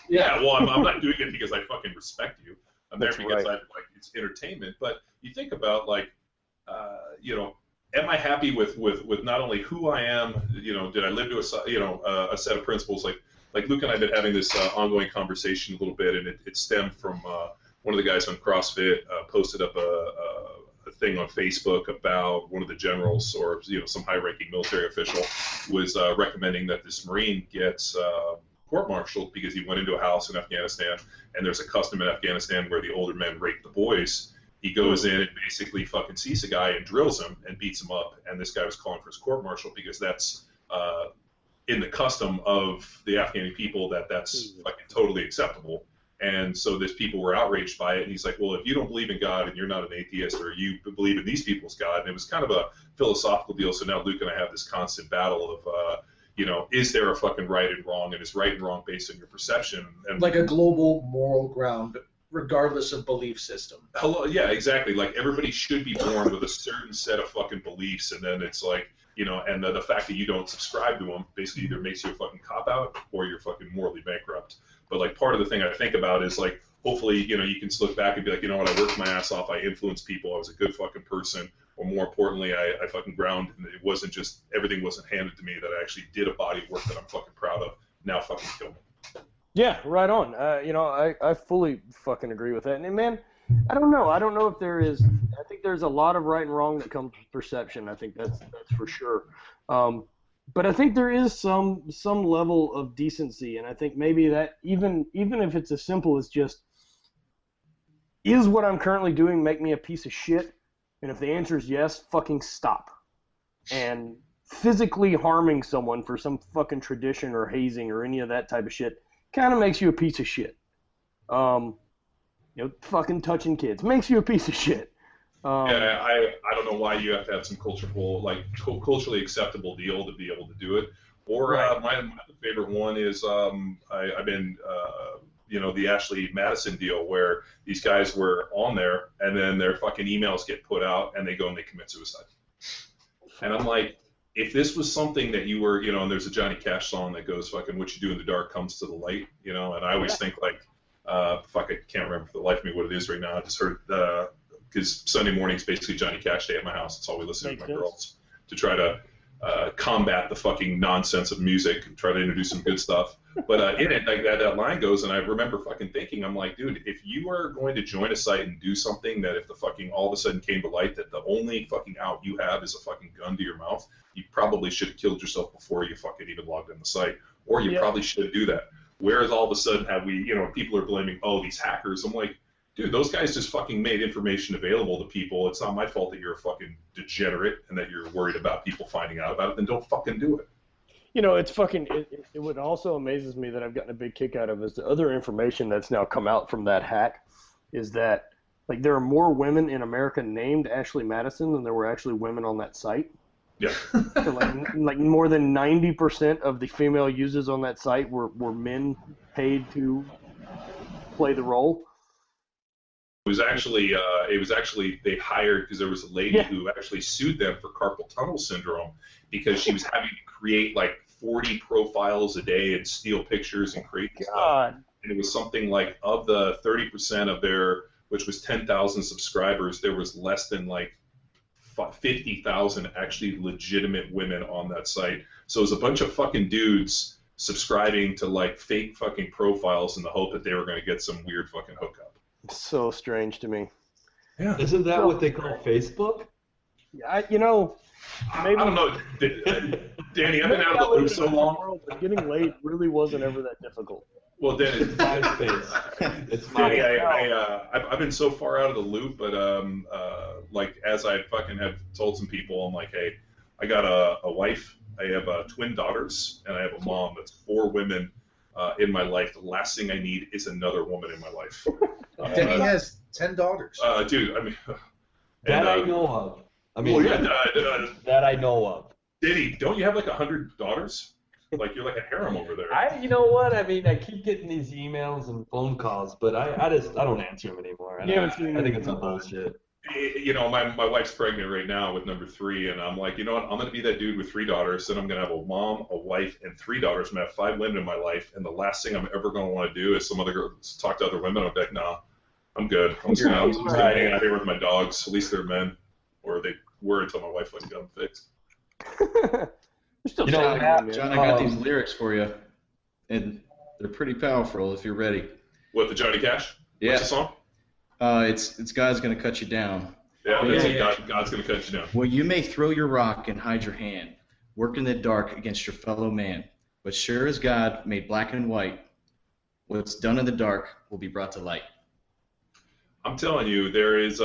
Yeah, well, I'm not doing it because I fucking respect you. I'm there because it's entertainment. But you think about, like, am I happy with not only who I am? Did I live to a set of principles? Like Luke and I have been having this ongoing conversation a little bit, and it stemmed from one of the guys on CrossFit posted up a thing on Facebook about one of the generals or some high-ranking military official was recommending that this Marine gets court-martialed because he went into a house in Afghanistan, and there's a custom in Afghanistan where the older men rape the boys. He goes in and basically fucking sees a guy and drills him and beats him up. And this guy was calling for his court-martial because that's in the custom of the Afghani people that's fucking totally acceptable. And so these people were outraged by it. And he's like, well, if you don't believe in God and you're not an atheist or you believe in these people's God, and it was kind of a philosophical deal. So now Luke and I have this constant battle of, is there a fucking right and wrong, and is right and wrong based on your perception? And like a global moral ground, regardless of belief system. Yeah, exactly. Like, everybody should be born with a certain set of fucking beliefs, and then it's like, and the fact that you don't subscribe to them basically either makes you a fucking cop-out or you're fucking morally bankrupt. But, like, part of the thing I think about is, like, hopefully, you can look back and be like, you know what, I worked my ass off, I influenced people, I was a good fucking person, or more importantly, I fucking grounded, and it wasn't just, everything wasn't handed to me, that I actually did a body of work that I'm fucking proud of. Now fucking kill me. Yeah, right on. I fully fucking agree with that. And man, I don't know if there is. I think there's a lot of right and wrong that comes with perception. I think that's for sure. But I think there is some level of decency, and I think maybe that even if it's as simple as just, is what I'm currently doing make me a piece of shit? And if the answer is yes, fucking stop. And physically harming someone for some fucking tradition or hazing or any of that type of shit kind of makes you a piece of shit. Fucking touching kids makes you a piece of shit. I don't know why you have to have some culturally acceptable deal to be able to do it. Or right. My favorite one is I've been the Ashley Madison deal, where these guys were on there and then their fucking emails get put out and they go and they commit suicide. And I'm like, if this was something that you were, and there's a Johnny Cash song that goes fucking what you do in the dark comes to the light, and I always think like, I can't remember for the life of me what it is right now. I just heard, because Sunday morning's basically Johnny Cash day at my house. That's all we listen to with my girls, to try to combat the fucking nonsense of music and try to introduce some good stuff. But in it, like that line goes, and I remember fucking thinking, I'm like, dude, if you are going to join a site and do something that if the fucking all of a sudden came to light that the only fucking out you have is a fucking gun to your mouth, you probably should have killed yourself before you fucking even logged in the site, or you probably should do that. Whereas all of a sudden have we, people are blaming, these hackers. I'm like, dude, those guys just fucking made information available to people. It's not my fault that you're a fucking degenerate and that you're worried about people finding out about it. Then don't fucking do it. It's fucking. It would also amazes me that I've gotten a big kick out of is the other information that's now come out from that hack, is that like there are more women in America named Ashley Madison than there were actually women on that site. Yeah. So like more than 90% of the female users on that site were men paid to play the role. It was actually they hired, because there was a lady who actually sued them for carpal tunnel syndrome because she was having to create like 40 profiles a day and steal pictures and create stuff. And it was something like, of the 30% of their, which was 10,000 subscribers, there was less than like 50,000 actually legitimate women on that site. So it was a bunch of fucking dudes subscribing to like fake fucking profiles in the hope that they were going to get some weird fucking hookup. So strange to me. Yeah. Isn't that what they call Facebook? Maybe, I don't know, Danny. I've been out of the loop so long. Getting laid really wasn't ever that difficult. Well, Danny, it's MySpace. It's Danny, I've been so far out of the loop, but like as I fucking have told some people, I'm like, hey, I got a wife, I have twin daughters, and I have a mom. That's 4 women in my life. The last thing I need is another woman in my life. Danny has 10 daughters. Dude, I mean, that I know of. I mean, that I know of. Danny, don't you have like 100 daughters? Like you're like a harem over there. You know what? I mean, I keep getting these emails and phone calls, but I don't answer them anymore. I think it's some bullshit. My wife's pregnant right now with number 3, and I'm like, you know what? I'm gonna be that dude with 3 daughters. Then I'm gonna have a mom, a wife, and 3 daughters. I'm gonna have 5 women in my life, and the last thing I'm ever gonna want to do is some other girls talk to other women. I'm like, nah, I'm good. I'm just gonna hang out here with my dogs. At least they're men, or they were until my wife went and got them fixed. John, I got these lyrics for you, and they're pretty powerful if you're ready. What, the Johnny Cash? Yeah. What's the song? It's God's Gonna Cut You Down. Yeah, God's Gonna Cut You Down. Well, you may throw your rock and hide your hand, work in the dark against your fellow man, but sure as God made black and white, what's done in the dark will be brought to light. I'm telling you, there is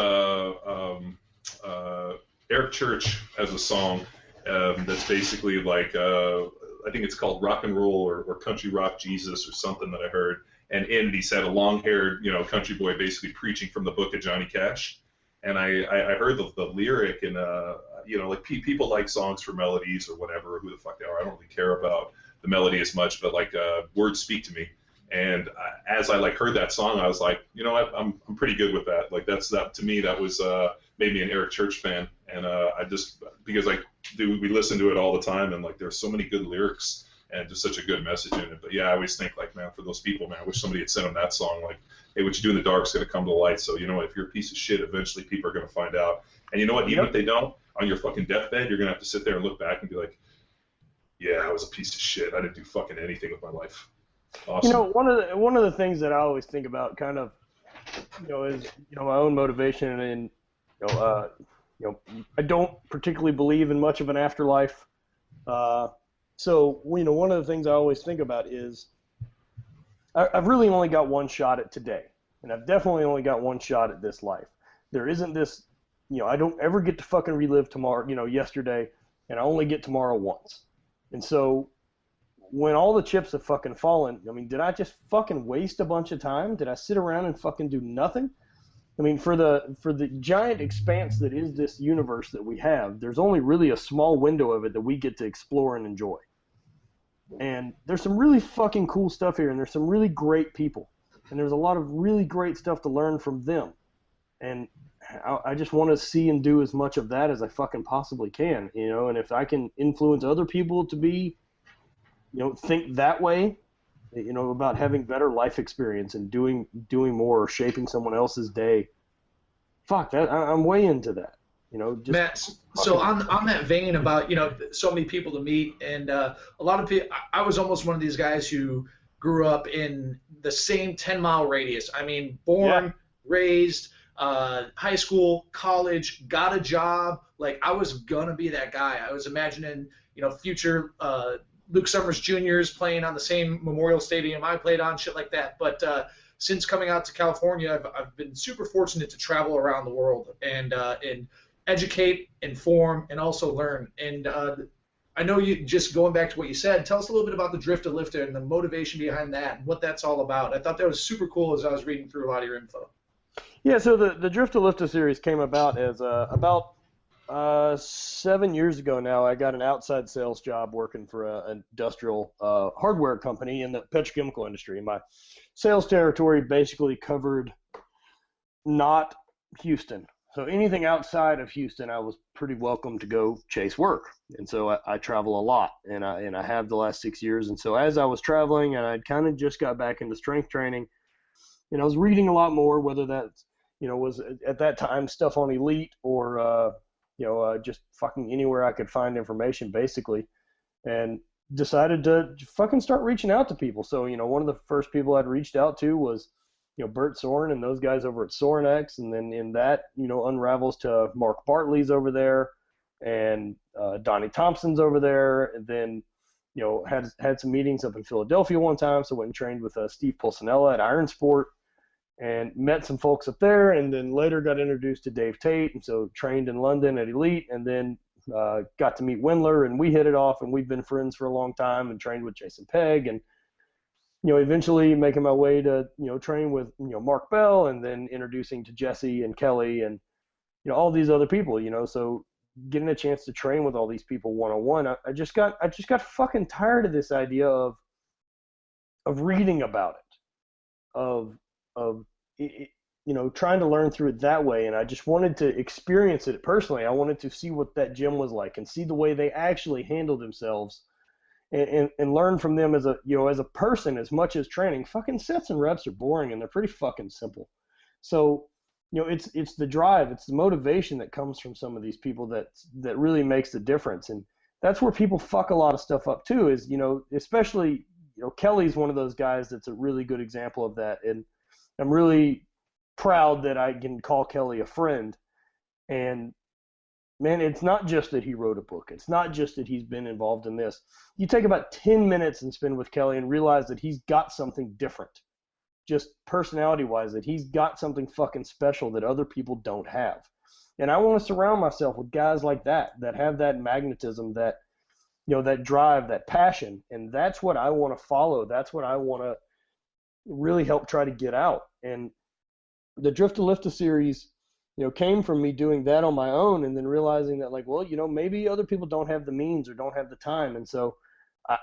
Eric Church has a song that's basically like, I think it's called Rock and Roll or Country Rock Jesus or something that I heard. And in it, he said a long-haired, country boy basically preaching from the book of Johnny Cash. And I heard the lyric, and like people like songs for melodies or whatever, who the fuck they are. I don't really care about the melody as much, but like words speak to me. And as I like heard that song, I was like, you know what, I'm pretty good with that. Like that to me, that was made me an Eric Church fan. And I just, because like we listen to it all the time, and like there's so many good lyrics and just such a good message in it. But yeah, I always think like, man, for those people, man, I wish somebody had sent them that song. Like, hey, what you do in the dark is going to come to the light. So, you know, if you're a piece of shit, eventually people are going to find out. And you know what? Even if they don't, on your fucking deathbed, you're going to have to sit there and look back and be like, yeah, I was a piece of shit. I didn't do fucking anything with my life. Awesome. You know, one of the things that I always think about, kind of, you know, is, you know, my own motivation, and I don't particularly believe in much of an afterlife. So, you know, one of the things I always think about is I've really only got one shot at today, and I've definitely only got one shot at this life. There isn't this, you know, I don't ever get to fucking relive tomorrow, you know, yesterday, and I only get tomorrow once. And so when all the chips have fucking fallen, I mean, did I just fucking waste a bunch of time? Did I sit around and fucking do nothing? I mean, for the giant expanse that is this universe that we have, there's only really a small window of it that we get to explore and enjoy. And there's some really fucking cool stuff here, and there's some really great people, and there's a lot of really great stuff to learn from them. And I just want to see and do as much of that as I fucking possibly can, you know. And if I can influence other people to be, you know, think that way, you know, about having better life experience and doing more, or shaping someone else's day, fuck that, I'm way into that. You know, just Matt, so on that vein about, you know, so many people to meet, and a lot of people, I was almost one of these guys who grew up in the same 10-mile radius. I mean, born, raised, high school, college, got a job. Like, I was going to be that guy. I was imagining, you know, future Luke Summers Juniors playing on the same Memorial Stadium I played on, shit like that. But since coming out to California, I've been super fortunate to travel around the world and educate, inform, and also learn. And I know you, just going back to what you said, tell us a little bit about the Drifta Lifta and the motivation behind that and what that's all about. I thought that was super cool as I was reading through a lot of your info. Yeah, so the Drifta Lifta series came about as about 7 years ago now. I got an outside sales job working for an industrial hardware company in the petrochemical industry. My sales territory basically covered not Houston. So anything outside of Houston, I was pretty welcome to go chase work. And so I travel a lot, and I have the last 6 years. And so as I was traveling, and I'd kind of just got back into strength training, and I was reading a lot more, whether that's, you know, was at that time stuff on Elite or, just fucking anywhere I could find information, basically, and decided to fucking start reaching out to people. So, you know, one of the first people I'd reached out to was, you know, Bert Soren and those guys over at Sorenex, and then in that, you know, unravels to Mark Bartley's over there, and Donnie Thompson's over there, and then, you know, had some meetings up in Philadelphia one time, so went and trained with Steve Pulcinella at Iron Sport, and met some folks up there, and then later got introduced to Dave Tate, and so trained in London at Elite, and then got to meet Wendler, and we hit it off, and we've been friends for a long time, and trained with Jason Pegg, and, you know, eventually making my way to, you know, train with, you know, Mark Bell, and then introducing to Jesse and Kelly and, you know, all these other people, you know. So getting a chance to train with all these people one-on-one, I just got fucking tired of this idea of reading about it, of you know, trying to learn through it that way. And I just wanted to experience it personally. I wanted to see what that gym was like and see the way they actually handle themselves, and learn from them as a, you know, as a person as much as training. Fucking sets and reps are boring, and they're pretty fucking simple. So, you know, it's the drive, it's the motivation that comes from some of these people that really makes the difference. And that's where people fuck a lot of stuff up too, is, you know, especially, you know, Kelly's one of those guys that's a really good example of that. And I'm really proud that I can call Kelly a friend. And man, it's not just that he wrote a book. It's not just that he's been involved in this. You take about 10 minutes and spend with Kelly and realize that he's got something different, just personality-wise, that he's got something fucking special that other people don't have. And I want to surround myself with guys like that have that magnetism, that, you know, that drive, that passion. And that's what I want to follow. That's what I want to really help try to get out. And the Drifta Lifta series came from me doing that on my own and then realizing that, like, well, maybe other people don't have the means or don't have the time. And so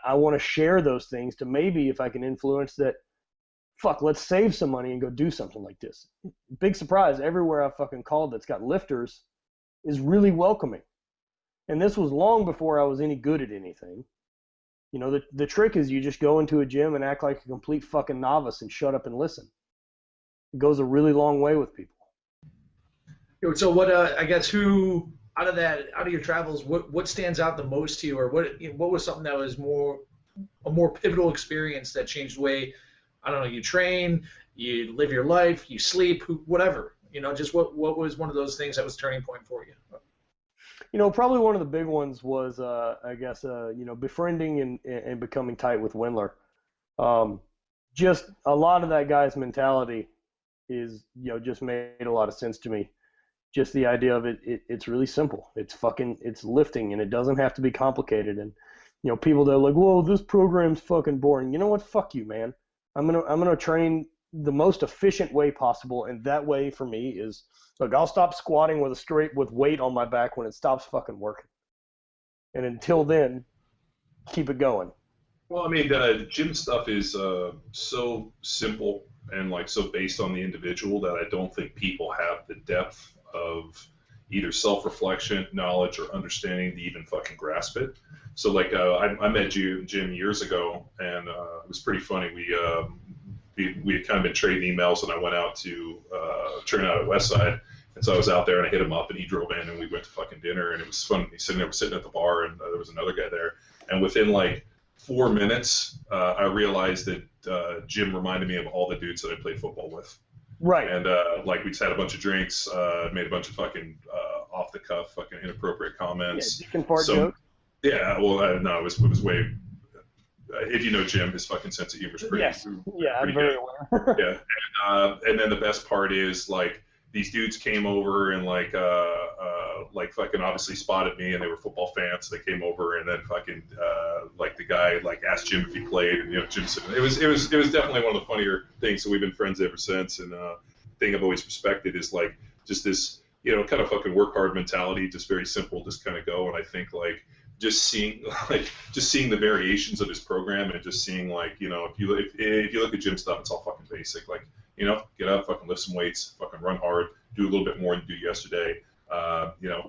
I want to share those things to maybe, if I can influence that, let's save some money and go do something like this. Big surprise, everywhere I've fucking called that's got lifters is really welcoming. And this was long before I was any good at anything. The trick is you just go into a gym and act like a complete fucking novice and shut up and listen. It goes a really long way with people. So what, I guess, who out of your travels, what stands out the most to you, or what was something that was a more pivotal experience that changed the way, I don't know, you train, you live your life, you sleep, whatever, just what was one of those things that was a turning point for you? Probably one of the big ones was, I guess, befriending and becoming tight with Wendler. Just a lot of that guy's mentality is, just made a lot of sense to me. Just the idea of it's really simple. It's lifting, and it doesn't have to be complicated. And, people that are like, whoa, this program's fucking boring. You know what? Fuck you, man. I'm gonna train the most efficient way possible, and that way for me is, look, I'll stop squatting with weight on my back when it stops fucking working. And until then, keep it going. Well, I mean, gym stuff is so simple and like so based on the individual that I don't think people have the depth of either self-reflection, knowledge, or understanding to even fucking grasp it. So like I met Jim years ago, and it was pretty funny. We had kind of been trading emails, and I went out to train out at Westside. And so I was out there, and I hit him up, and he drove in, and we went to fucking dinner, and it was fun. He's sitting at the bar, and there was another guy there. And within like 4 minutes, I realized that Jim reminded me of all the dudes that I played football with. Right. And like we just had a bunch of drinks, made a bunch of fucking off the cuff, fucking inappropriate comments. Yeah, deacon fart jokes. Yeah, well, no, it was way. If you know Jim, his fucking sense of humor is pretty. Yes. Yeah, I'm very aware. Yeah, and then the best part is like these dudes came over and like fucking obviously spotted me, and they were football fans. So they came over, and then fucking like the guy like asked Jim if he played, and Jim said it was definitely one of the funnier things. So we've been friends ever since. And thing I've always respected is like just this kind of fucking work hard mentality, just very simple, just kind of go. And I think like just seeing the variations of his program, and just seeing like if you look at Jim stuff, it's all fucking basic. Like get up, fucking lift some weights, fucking run hard, do a little bit more than you do yesterday.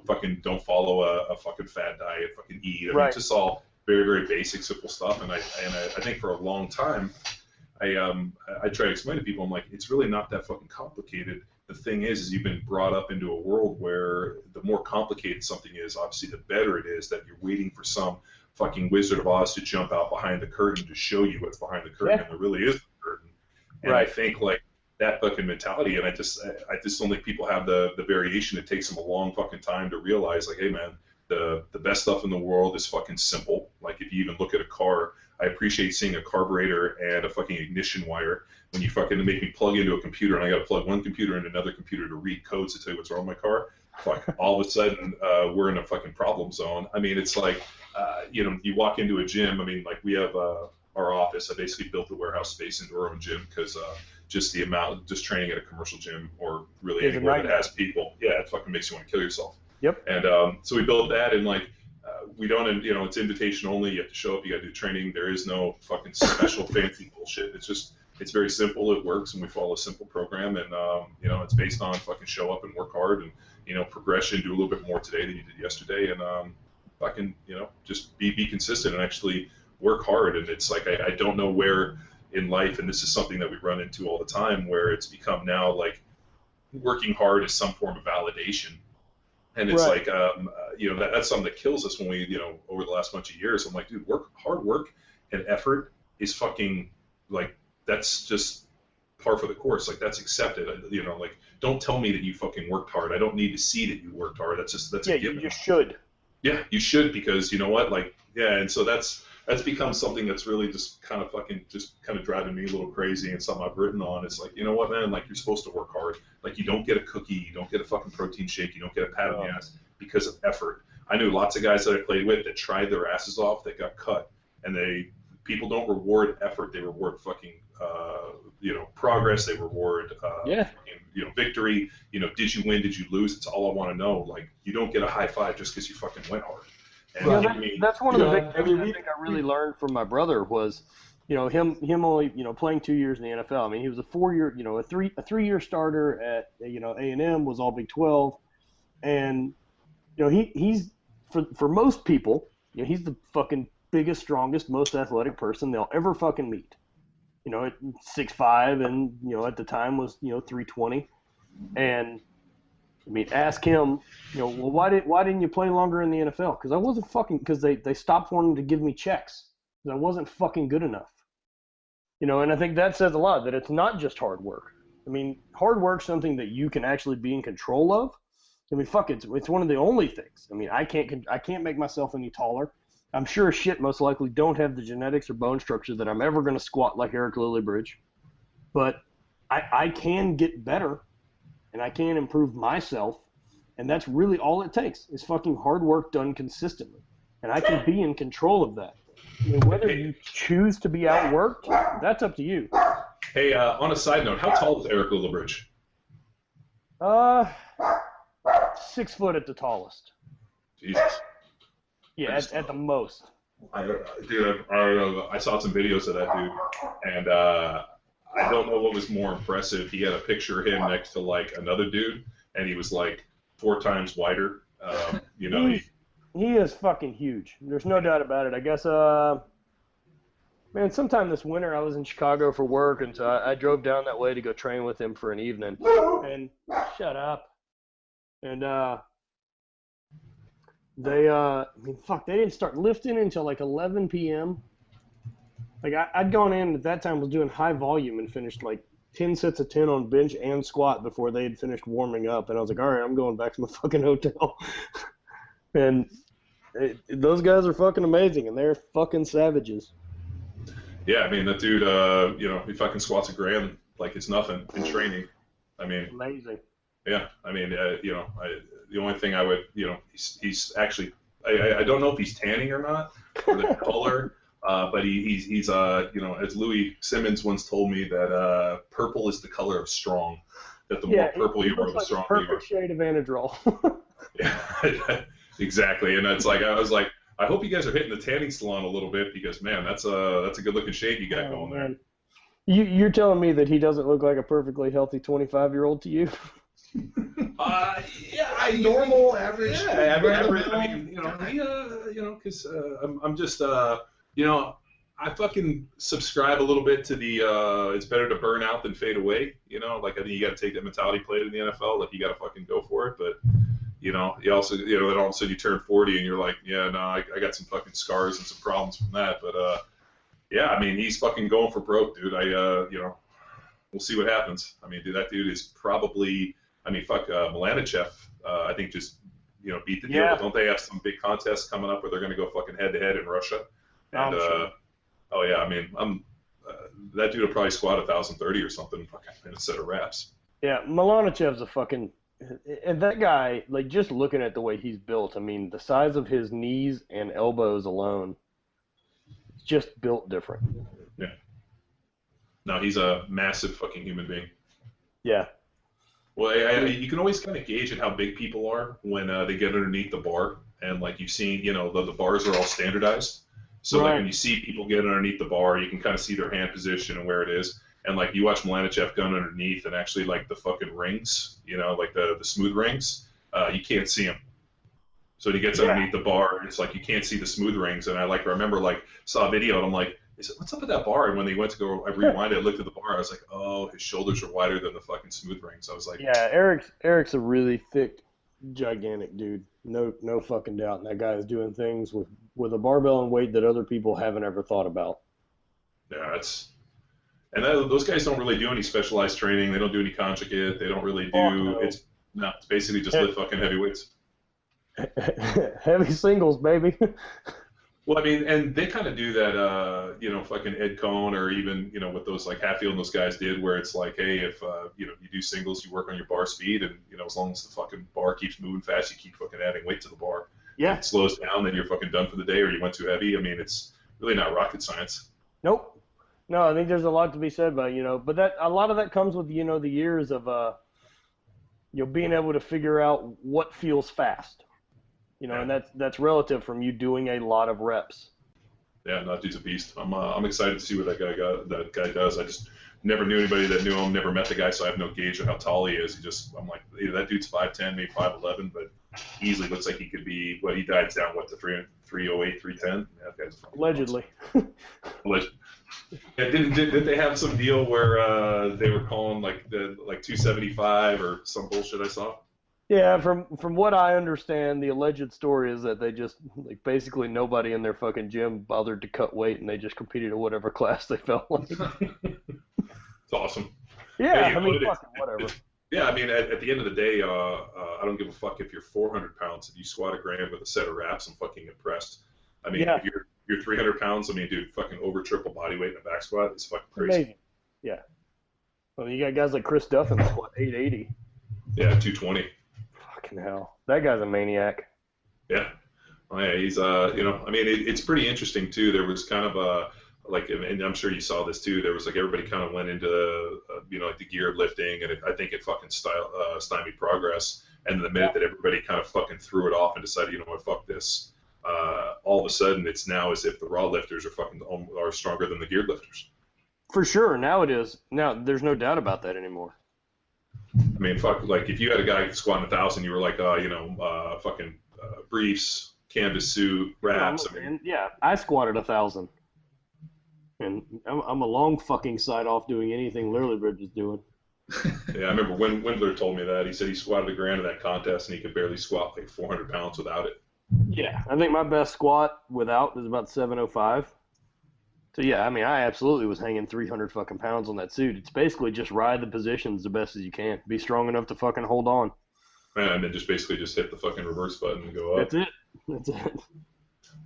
Fucking don't follow a fucking fad diet, fucking eat. I mean, it's just all very, very basic, simple stuff. And I think for a long time, I try to explain to people, I'm like, it's really not that fucking complicated. The thing is you've been brought up into a world where the more complicated something is, obviously the better it is, that you're waiting for some fucking Wizard of Oz to jump out behind the curtain to show you what's behind the curtain, and there really is the curtain. And I think like that fucking mentality, and I just don't think people have the variation. It takes them a long fucking time to realize, like, hey man, the best stuff in the world is fucking simple. Like if you even look at a car, I appreciate seeing a carburetor and a fucking ignition wire. When you fucking make me plug into a computer, and I got to plug one computer into another computer to read codes to tell you what's wrong with my car, fuck, all of a sudden we're in a fucking problem zone. I mean, it's like you walk into a gym. I mean, like we have our office. I basically built the warehouse space into our own gym because just the amount, just training at a commercial gym or really anywhere that has people, it fucking makes you want to kill yourself. Yep. And so we built that, and like we don't, it's invitation only. You have to show up. You got to do training. There is no fucking special fancy bullshit. It's very simple. It works, and we follow a simple program, and it's based on fucking show up and work hard, and progression. Do a little bit more today than you did yesterday, and fucking just be consistent and actually work hard. And it's like I don't know where in life, and this is something that we run into all the time, where it's become now like working hard is some form of validation. And it's like, that's something that kills us when we, over the last bunch of years, I'm like, dude, hard work and effort is fucking, like, that's just par for the course. Like, that's accepted. Like, don't tell me that you fucking worked hard. I don't need to see that you worked hard. That's a given. You should. Yeah, you should, because you know what? Like, and so that's become something that's really just kind of driving me a little crazy, and something I've written on. It's like, you know what, man? Like, you're supposed to work hard. Like, you don't get a cookie, you don't get a fucking protein shake, you don't get a pat on the ass because of effort. I knew lots of guys that I played with that tried their asses off, that got cut, and people don't reward effort. They reward fucking, progress. They reward, victory. Did you win? Did you lose? It's all I want to know. Like, you don't get a high five just because you fucking went hard. And that's one of the big things I think I really learned from my brother was, him only, playing 2 years in the NFL. I mean, he was a 4-year, a 3-year starter at, A&M, was all Big 12. And, he's, for most people, he's the fucking biggest, strongest, most athletic person they'll ever fucking meet. At 6'5", and, at the time was, 320. And, I mean, ask him, well, why didn't you play longer in the NFL? Because I wasn't because they stopped wanting to give me checks. Because I wasn't fucking good enough. And I think that says a lot, that it's not just hard work. I mean, hard work's something that you can actually be in control of. I mean, fuck, it's one of the only things. I mean, I can't make myself any taller. I'm sure as shit most likely don't have the genetics or bone structure that I'm ever going to squat like Eric Lillibridge. But I can get better, and I can improve myself, and that's really all it takes is fucking hard work done consistently. And I can be in control of that. I mean, whether you choose to be outworked, that's up to you. Hey, on a side note, how tall is Eric Lillibridge? 6 foot at the tallest. Jesus. Yeah, at the most. I saw some videos of that dude, and I don't know what was more impressive. He had a picture of him next to like another dude, and he was like 4 times wider. He is fucking huge. There's no doubt about it. I guess, man, sometime this winter I was in Chicago for work, and so I drove down that way to go train with him for an evening. And shut up. And they didn't start lifting until like 11 p.m. Like I'd gone in at that time, was doing high volume and finished like 10 sets of 10 on bench and squat before they had finished warming up. And I was like, all right, I'm going back to my fucking hotel. And those guys are fucking amazing, and they're fucking savages. Yeah, I mean, that dude, he fucking squats a grand like it's nothing in training. I mean, amazing. Yeah, I mean, the only thing I would, he's actually, I don't know if he's tanning or not, or the color, but he's as Louis Simmons once told me that purple is the color of strong. That the more purple you are, the stronger you are. Perfect shade of Anadrol. Yeah, exactly. And it's like, I was like, I hope you guys are hitting the tanning salon a little bit because, man, that's a good looking shade you got going there. You're telling me that he doesn't look like a perfectly healthy 25-year-old to you? Normal, average. Yeah, average. I mean, because I'm just, I fucking subscribe a little bit to the it's better to burn out than fade away. Like I think you got to take that mentality played in the NFL. Like you got to fucking go for it. But you also, then all of a sudden you turn 40 and you're like, yeah, no, I got some fucking scars and some problems from that. But yeah, I mean, he's fucking going for broke, dude. We'll see what happens. I mean, dude, that dude is probably. I mean, Milanichev, I think just, beat the deal. Yeah. But don't they have some big contest coming up where they're going to go fucking head-to-head in Russia? And, sure. Oh, yeah, I mean, that dude will probably squat 1,030 or something in a set of reps. Yeah, Milanichev's a fucking – and that guy, like, just looking at the way he's built, I mean, the size of his knees and elbows alone, it's just built different. Yeah. No, he's a massive fucking human being. Yeah. Well, you can always kind of gauge at how big people are when they get underneath the bar, and like you've seen, the bars are all standardized. So like when you see people get underneath the bar, you can kind of see their hand position and where it is. And like you watch Milanichev going underneath, and actually like the fucking rings, like the smooth rings, you can't see them. So when he gets underneath the bar, it's like you can't see the smooth rings. And I remember saw a video, and I'm like, what's up with that bar? And when they went to go, I rewinded, I looked at the bar, I was like, oh, his shoulders are wider than the fucking smooth rings. I was like, yeah, Eric's a really thick, gigantic dude. No fucking doubt. And that guy is doing things with a barbell and weight that other people haven't ever thought about. Yeah, those guys don't really do any specialized training. They don't do any conjugate. They don't really do. It's basically just lift fucking heavy weights. Heavy singles, baby. Well, I mean, and they kind of do that, fucking Ed Cohn, or even, what those like Hatfield and those guys did, where it's like, hey, if you do singles, you work on your bar speed, and as long as the fucking bar keeps moving fast, you keep fucking adding weight to the bar. Yeah. If it slows down, then you're fucking done for the day, or you went too heavy. I mean, it's really not rocket science. Nope. No, I think there's a lot to be said about, but a lot of that comes with, the years of being able to figure out what feels fast. And that's relative from you doing a lot of reps. Yeah, no, that dude's a beast. I'm excited to see what that guy does. I just never knew anybody that knew him. Never met the guy, so I have no gauge of how tall he is. I'm like, either that dude's 5'10", maybe 5'11", but easily looks like he could be. He dives down to 308, 310. Yeah, that guy's allegedly. Allegedly. Yeah, did they have some deal where they were calling like 275 or some bullshit I saw? Yeah, from what I understand, the alleged story is that they just basically nobody in their fucking gym bothered to cut weight, and they just competed in whatever class they felt like. It's awesome. Yeah, fucking whatever. Yeah, I mean, at the end of the day, I don't give a fuck if you're 400 pounds. If you squat a grand with a set of reps, I'm fucking impressed. I mean, if you're 300 pounds, I mean, dude, fucking over triple body weight in a back squat is fucking crazy. Amazing. Yeah. Well, you got guys like Chris Duffin squat 880. Yeah, 220. Fucking hell. That guy's a maniac. Yeah. Oh, yeah, he's, I mean, it's pretty interesting, too. There was kind of and I'm sure you saw this, too. There was, everybody kind of went into, the geared lifting, and I think it fucking stymied progress. And the minute that everybody kind of fucking threw it off and decided, you know what, fuck this, all of a sudden it's now as if the raw lifters are stronger than the geared lifters. For sure. Now it is. Now, there's no doubt about that anymore. I mean, fuck, if you had a guy squatting 1,000, you were like, fucking briefs, canvas suit, wraps. I squatted 1,000. And I'm a long fucking side off doing anything Literally Bridge is doing. Yeah, I remember when Windler told me that. He said he squatted a grand in that contest, and he could barely squat 400 pounds without it. Yeah, I think my best squat without was about 705. So, yeah, I mean, I absolutely was hanging 300 fucking pounds on that suit. It's basically just ride the positions the best as you can. Be strong enough to fucking hold on. And then just hit the fucking reverse button and go up. That's it.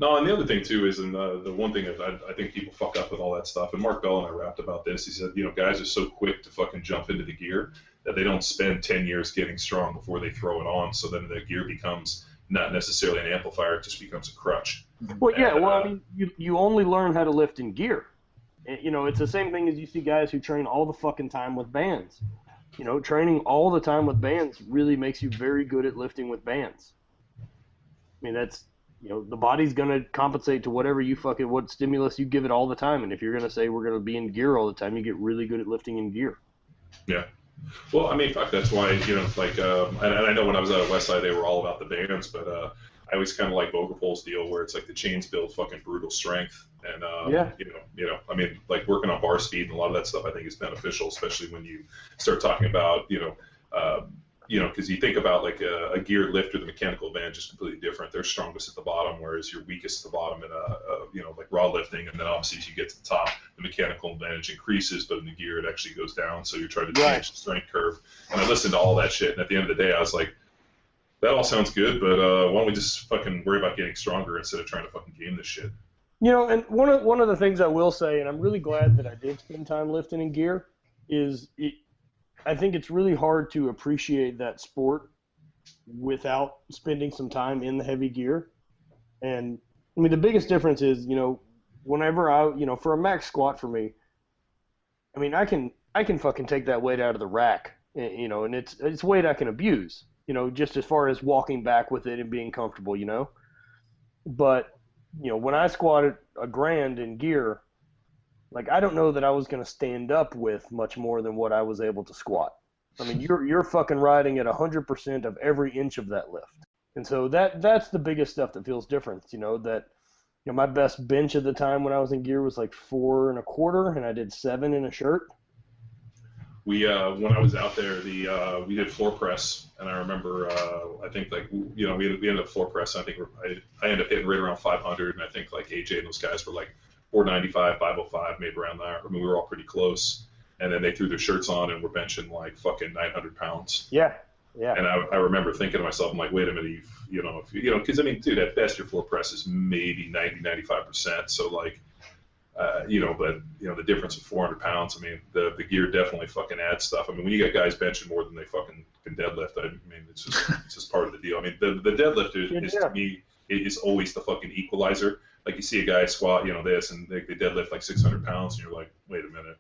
No, and the other thing, too, is, and the one thing that I think people fuck up with all that stuff, and Mark Bell and I rapped about this, he said, guys are so quick to fucking jump into the gear that they don't spend 10 years getting strong before they throw it on, so then the gear becomes not necessarily an amplifier, it just becomes a crutch. Well, yeah, I mean, you only learn how to lift in gear. It's the same thing as you see guys who train all the fucking time with bands. Training all the time with bands really makes you very good at lifting with bands. I mean, that's, the body's going to compensate to what stimulus you give it all the time. And if you're going to say we're going to be in gear all the time, you get really good at lifting in gear. Yeah. Well, I mean, fuck, that's why, and I know when I was out at Westside, they were all about the bands, but I always kind of like Vogelpohl's deal where it's the chains build fucking brutal strength. And, I mean, working on bar speed and a lot of that stuff I think is beneficial, especially when you start talking about, because you think about a geared lifter, the mechanical advantage is completely different. They're strongest at the bottom, whereas you're weakest at the bottom in raw lifting. And then obviously as you get to the top, the mechanical advantage increases, but in the gear it actually goes down. So you're trying to change the strength curve. And I listened to all that shit, and at the end of the day, I was like, that all sounds good, but why don't we just fucking worry about getting stronger instead of trying to fucking game this shit? And one of the things I will say, and I'm really glad that I did spend time lifting in gear, is I think it's really hard to appreciate that sport without spending some time in the heavy gear. And I mean, the biggest difference is, whenever for a max squat for me, I mean, I can fucking take that weight out of the rack, and it's weight I can abuse, just as far as walking back with it and being comfortable, But, when I squatted a grand in gear, I don't know that I was going to stand up with much more than what I was able to squat. I mean, you're fucking riding at 100% of every inch of that lift. And so that's the biggest stuff that feels different, my best bench at the time when I was in gear was 4 1/4, and I did 7 in a shirt. We when I was out there, we did floor press, and I remember I think we ended up floor press. I think I ended up hitting right around 500, and I think AJ and those guys were 495, 505, maybe around there. I mean, we were all pretty close. And then they threw their shirts on and were benching fucking 900 pounds. Yeah. And I remember thinking to myself, I'm like, wait a minute, because I mean, dude, at best your floor press is maybe 90, 95%. So but the difference of 400 pounds, I mean, the gear definitely fucking adds stuff. I mean, when you got guys benching more than they fucking can deadlift, I mean, it's just part of the deal. I mean, the deadlift is to me is always the fucking equalizer. You see a guy squat, this, and they deadlift 600 pounds, and you're like, wait a minute.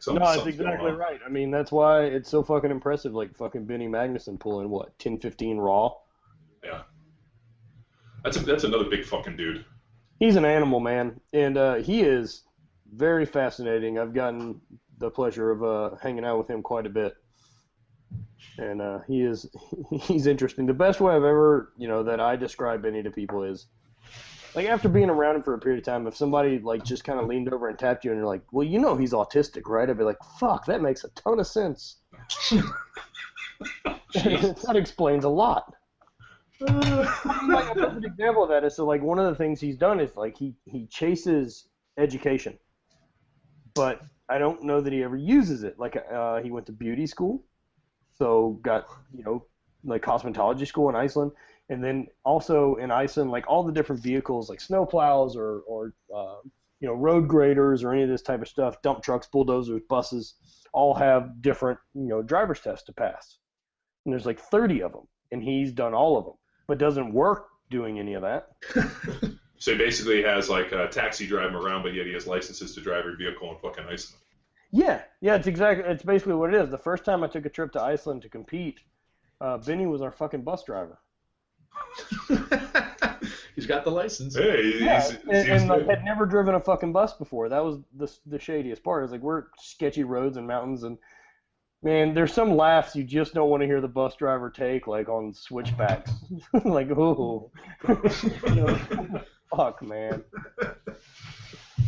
That's exactly right. I mean, that's why it's so fucking impressive. Like fucking Benny Magnuson pulling what 10-15 raw. Yeah, that's another big fucking dude. He's an animal, man, and he is very fascinating. I've gotten the pleasure of hanging out with him quite a bit, and he's interesting. The best way I've ever, that I describe Benny to people is, like, after being around him for a period of time, if somebody, like, just kind of leaned over and tapped you and you're like, well, he's autistic, right? I'd be like, fuck, that makes a ton of sense. That explains a lot. Like, a perfect example of that is, so, like, one of the things he's done is, like, he chases education. But I don't know that he ever uses it. Like, he went to beauty school, so got, like, cosmetology school in Iceland. And then also in Iceland, like all the different vehicles, like snowplows or road graders or any of this type of stuff, dump trucks, bulldozers, buses, all have different, driver's tests to pass. And there's like 30 of them, and he's done all of them, but doesn't work doing any of that. So he basically has like a taxi driving around, but yet he has licenses to drive your vehicle in fucking Iceland. Yeah, it's basically what it is. The first time I took a trip to Iceland to compete, Benny was our fucking bus driver. He's got the license. Hey, and I had never driven a fucking bus before. That was the shadiest part. It's like, we're sketchy roads and mountains, and man, there's some laughs you just don't want to hear the bus driver take, like on switchbacks. Like, ooh, fuck, man.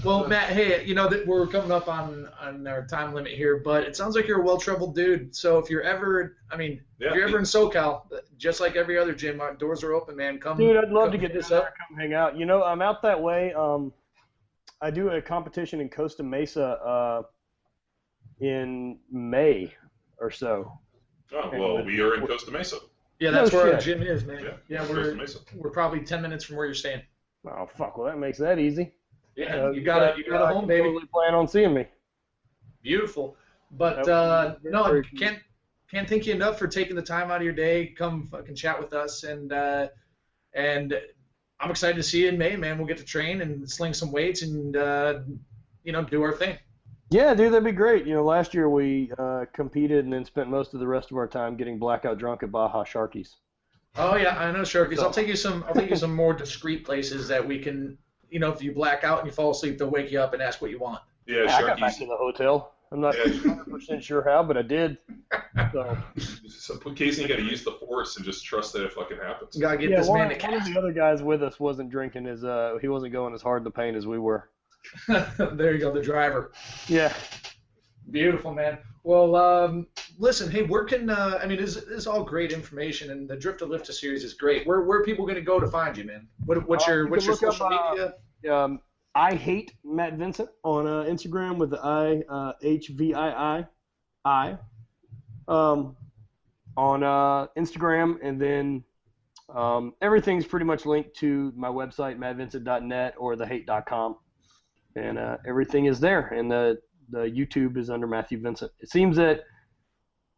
Well, Matt, hey, that we're coming up on our time limit here, but it sounds like you're a well-traveled dude. So if you're ever, if you're ever in SoCal, just like every other gym, our doors are open, man. Come, dude, I'd love to get this up. Come hang out. I'm out that way. I do a competition in Costa Mesa in May or so. Oh, well, we are in Costa Mesa. Yeah, that's where our gym is, man. Yeah, we're probably 10 minutes from where you're staying. Oh, fuck. Well, that makes that easy. Yeah, you got a home, baby. Totally plan on seeing me. Beautiful, but no, can't thank you enough for taking the time out of your day. Come fucking chat with us, and I'm excited to see you in May, man. We'll get to train and sling some weights and do our thing. Yeah, dude, that'd be great. Last year we competed and then spent most of the rest of our time getting blackout drunk at Baja Sharkies. Oh yeah, I know Sharkies. I'll take you some more discreet places that we can. If you black out and you fall asleep, they'll wake you up and ask what you want. Yeah, I got back to the hotel. I'm not 100% sure how, but I did. So occasionally you got to use the force and just trust that it fucking happens. You got to get this man to catch. One of the other guys with us wasn't drinking he wasn't going as hard in the paint as we were. There you go, the driver. Yeah. Beautiful, man. Well, listen, hey, where can this is all great information, and the Drifta Lifta series is great. Where are people going to go to find you, man? What's your social media? I hate Matt Vincent on Instagram with the HVII. On Instagram, and then everything's pretty much linked to my website, mattvincent.net or thehate.com, and everything is there. And the YouTube is under Matthew Vincent. It seems that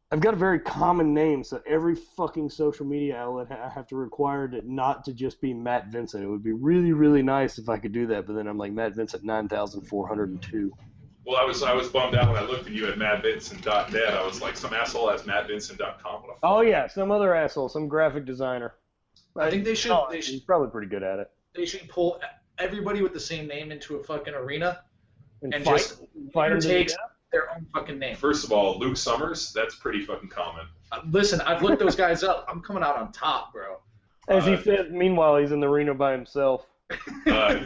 I've got a very common name, so every fucking social media outlet I have to require it not to just be Matt Vincent. It would be really, really nice if I could do that, but then I'm like Matt Vincent 9402. Well, I was bummed out when I looked at you at mattvincent.net. I was like, some asshole has mattvincent.com. Oh yeah, some other asshole, some graphic designer. I think they should. He's probably pretty good at it. They should pull everybody with the same name into a fucking arena and just take their own fucking name. First of all, Luke Summers, that's pretty fucking common. Listen, I've looked those guys up. I'm coming out on top, bro. As he said, meanwhile, he's in the arena by himself.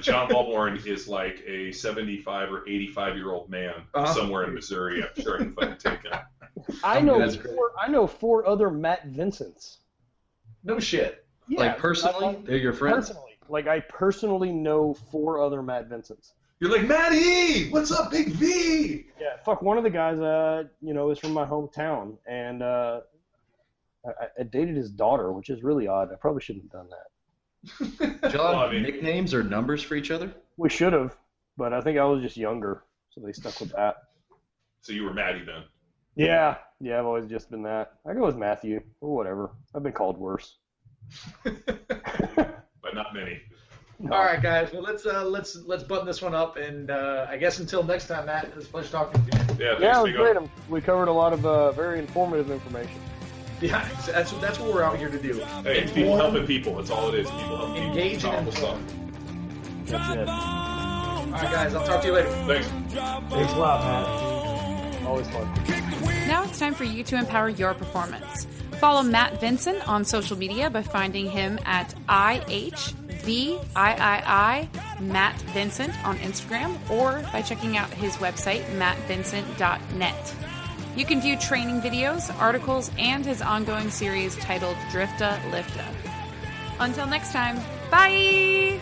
John Ballhorn is like a 75 or 85-year-old man somewhere in Missouri. I'm sure I can fucking take him. I know four other Matt Vincents. No shit. Yeah, like personally? They're your friends? Personally. Like, I personally know four other Matt Vincents. You're like, Matty! What's up, Big V? Yeah, fuck, one of the guys, is from my hometown, and I dated his daughter, which is really odd. I probably shouldn't have done that. Did y'all have nicknames or numbers for each other? We should have, but I think I was just younger, so they stuck with that. So you were Matty then? Yeah, I've always just been that. I go as Matthew, or whatever. I've been called worse. But not many. All right, guys. Well, let's button this one up, and I guess until next time, Matt, it was a pleasure talking to you. Yeah, it was great. We covered a lot of very informative information. Yeah, that's what we're out here to do. Hey, it's people helping people. That's all it is. People helping people. Engaging and stuff. That's it. All right, guys. I'll talk to you later. Thanks. Thanks a lot, Matt. Always fun. Now it's time for you to empower your performance. Follow Matt Vincent on social media by finding him at IHVIII Matt Vincent on Instagram, or by checking out his website, mattvincent.net. You can view training videos, articles, and his ongoing series titled Drifta Lifta. Until next time, bye!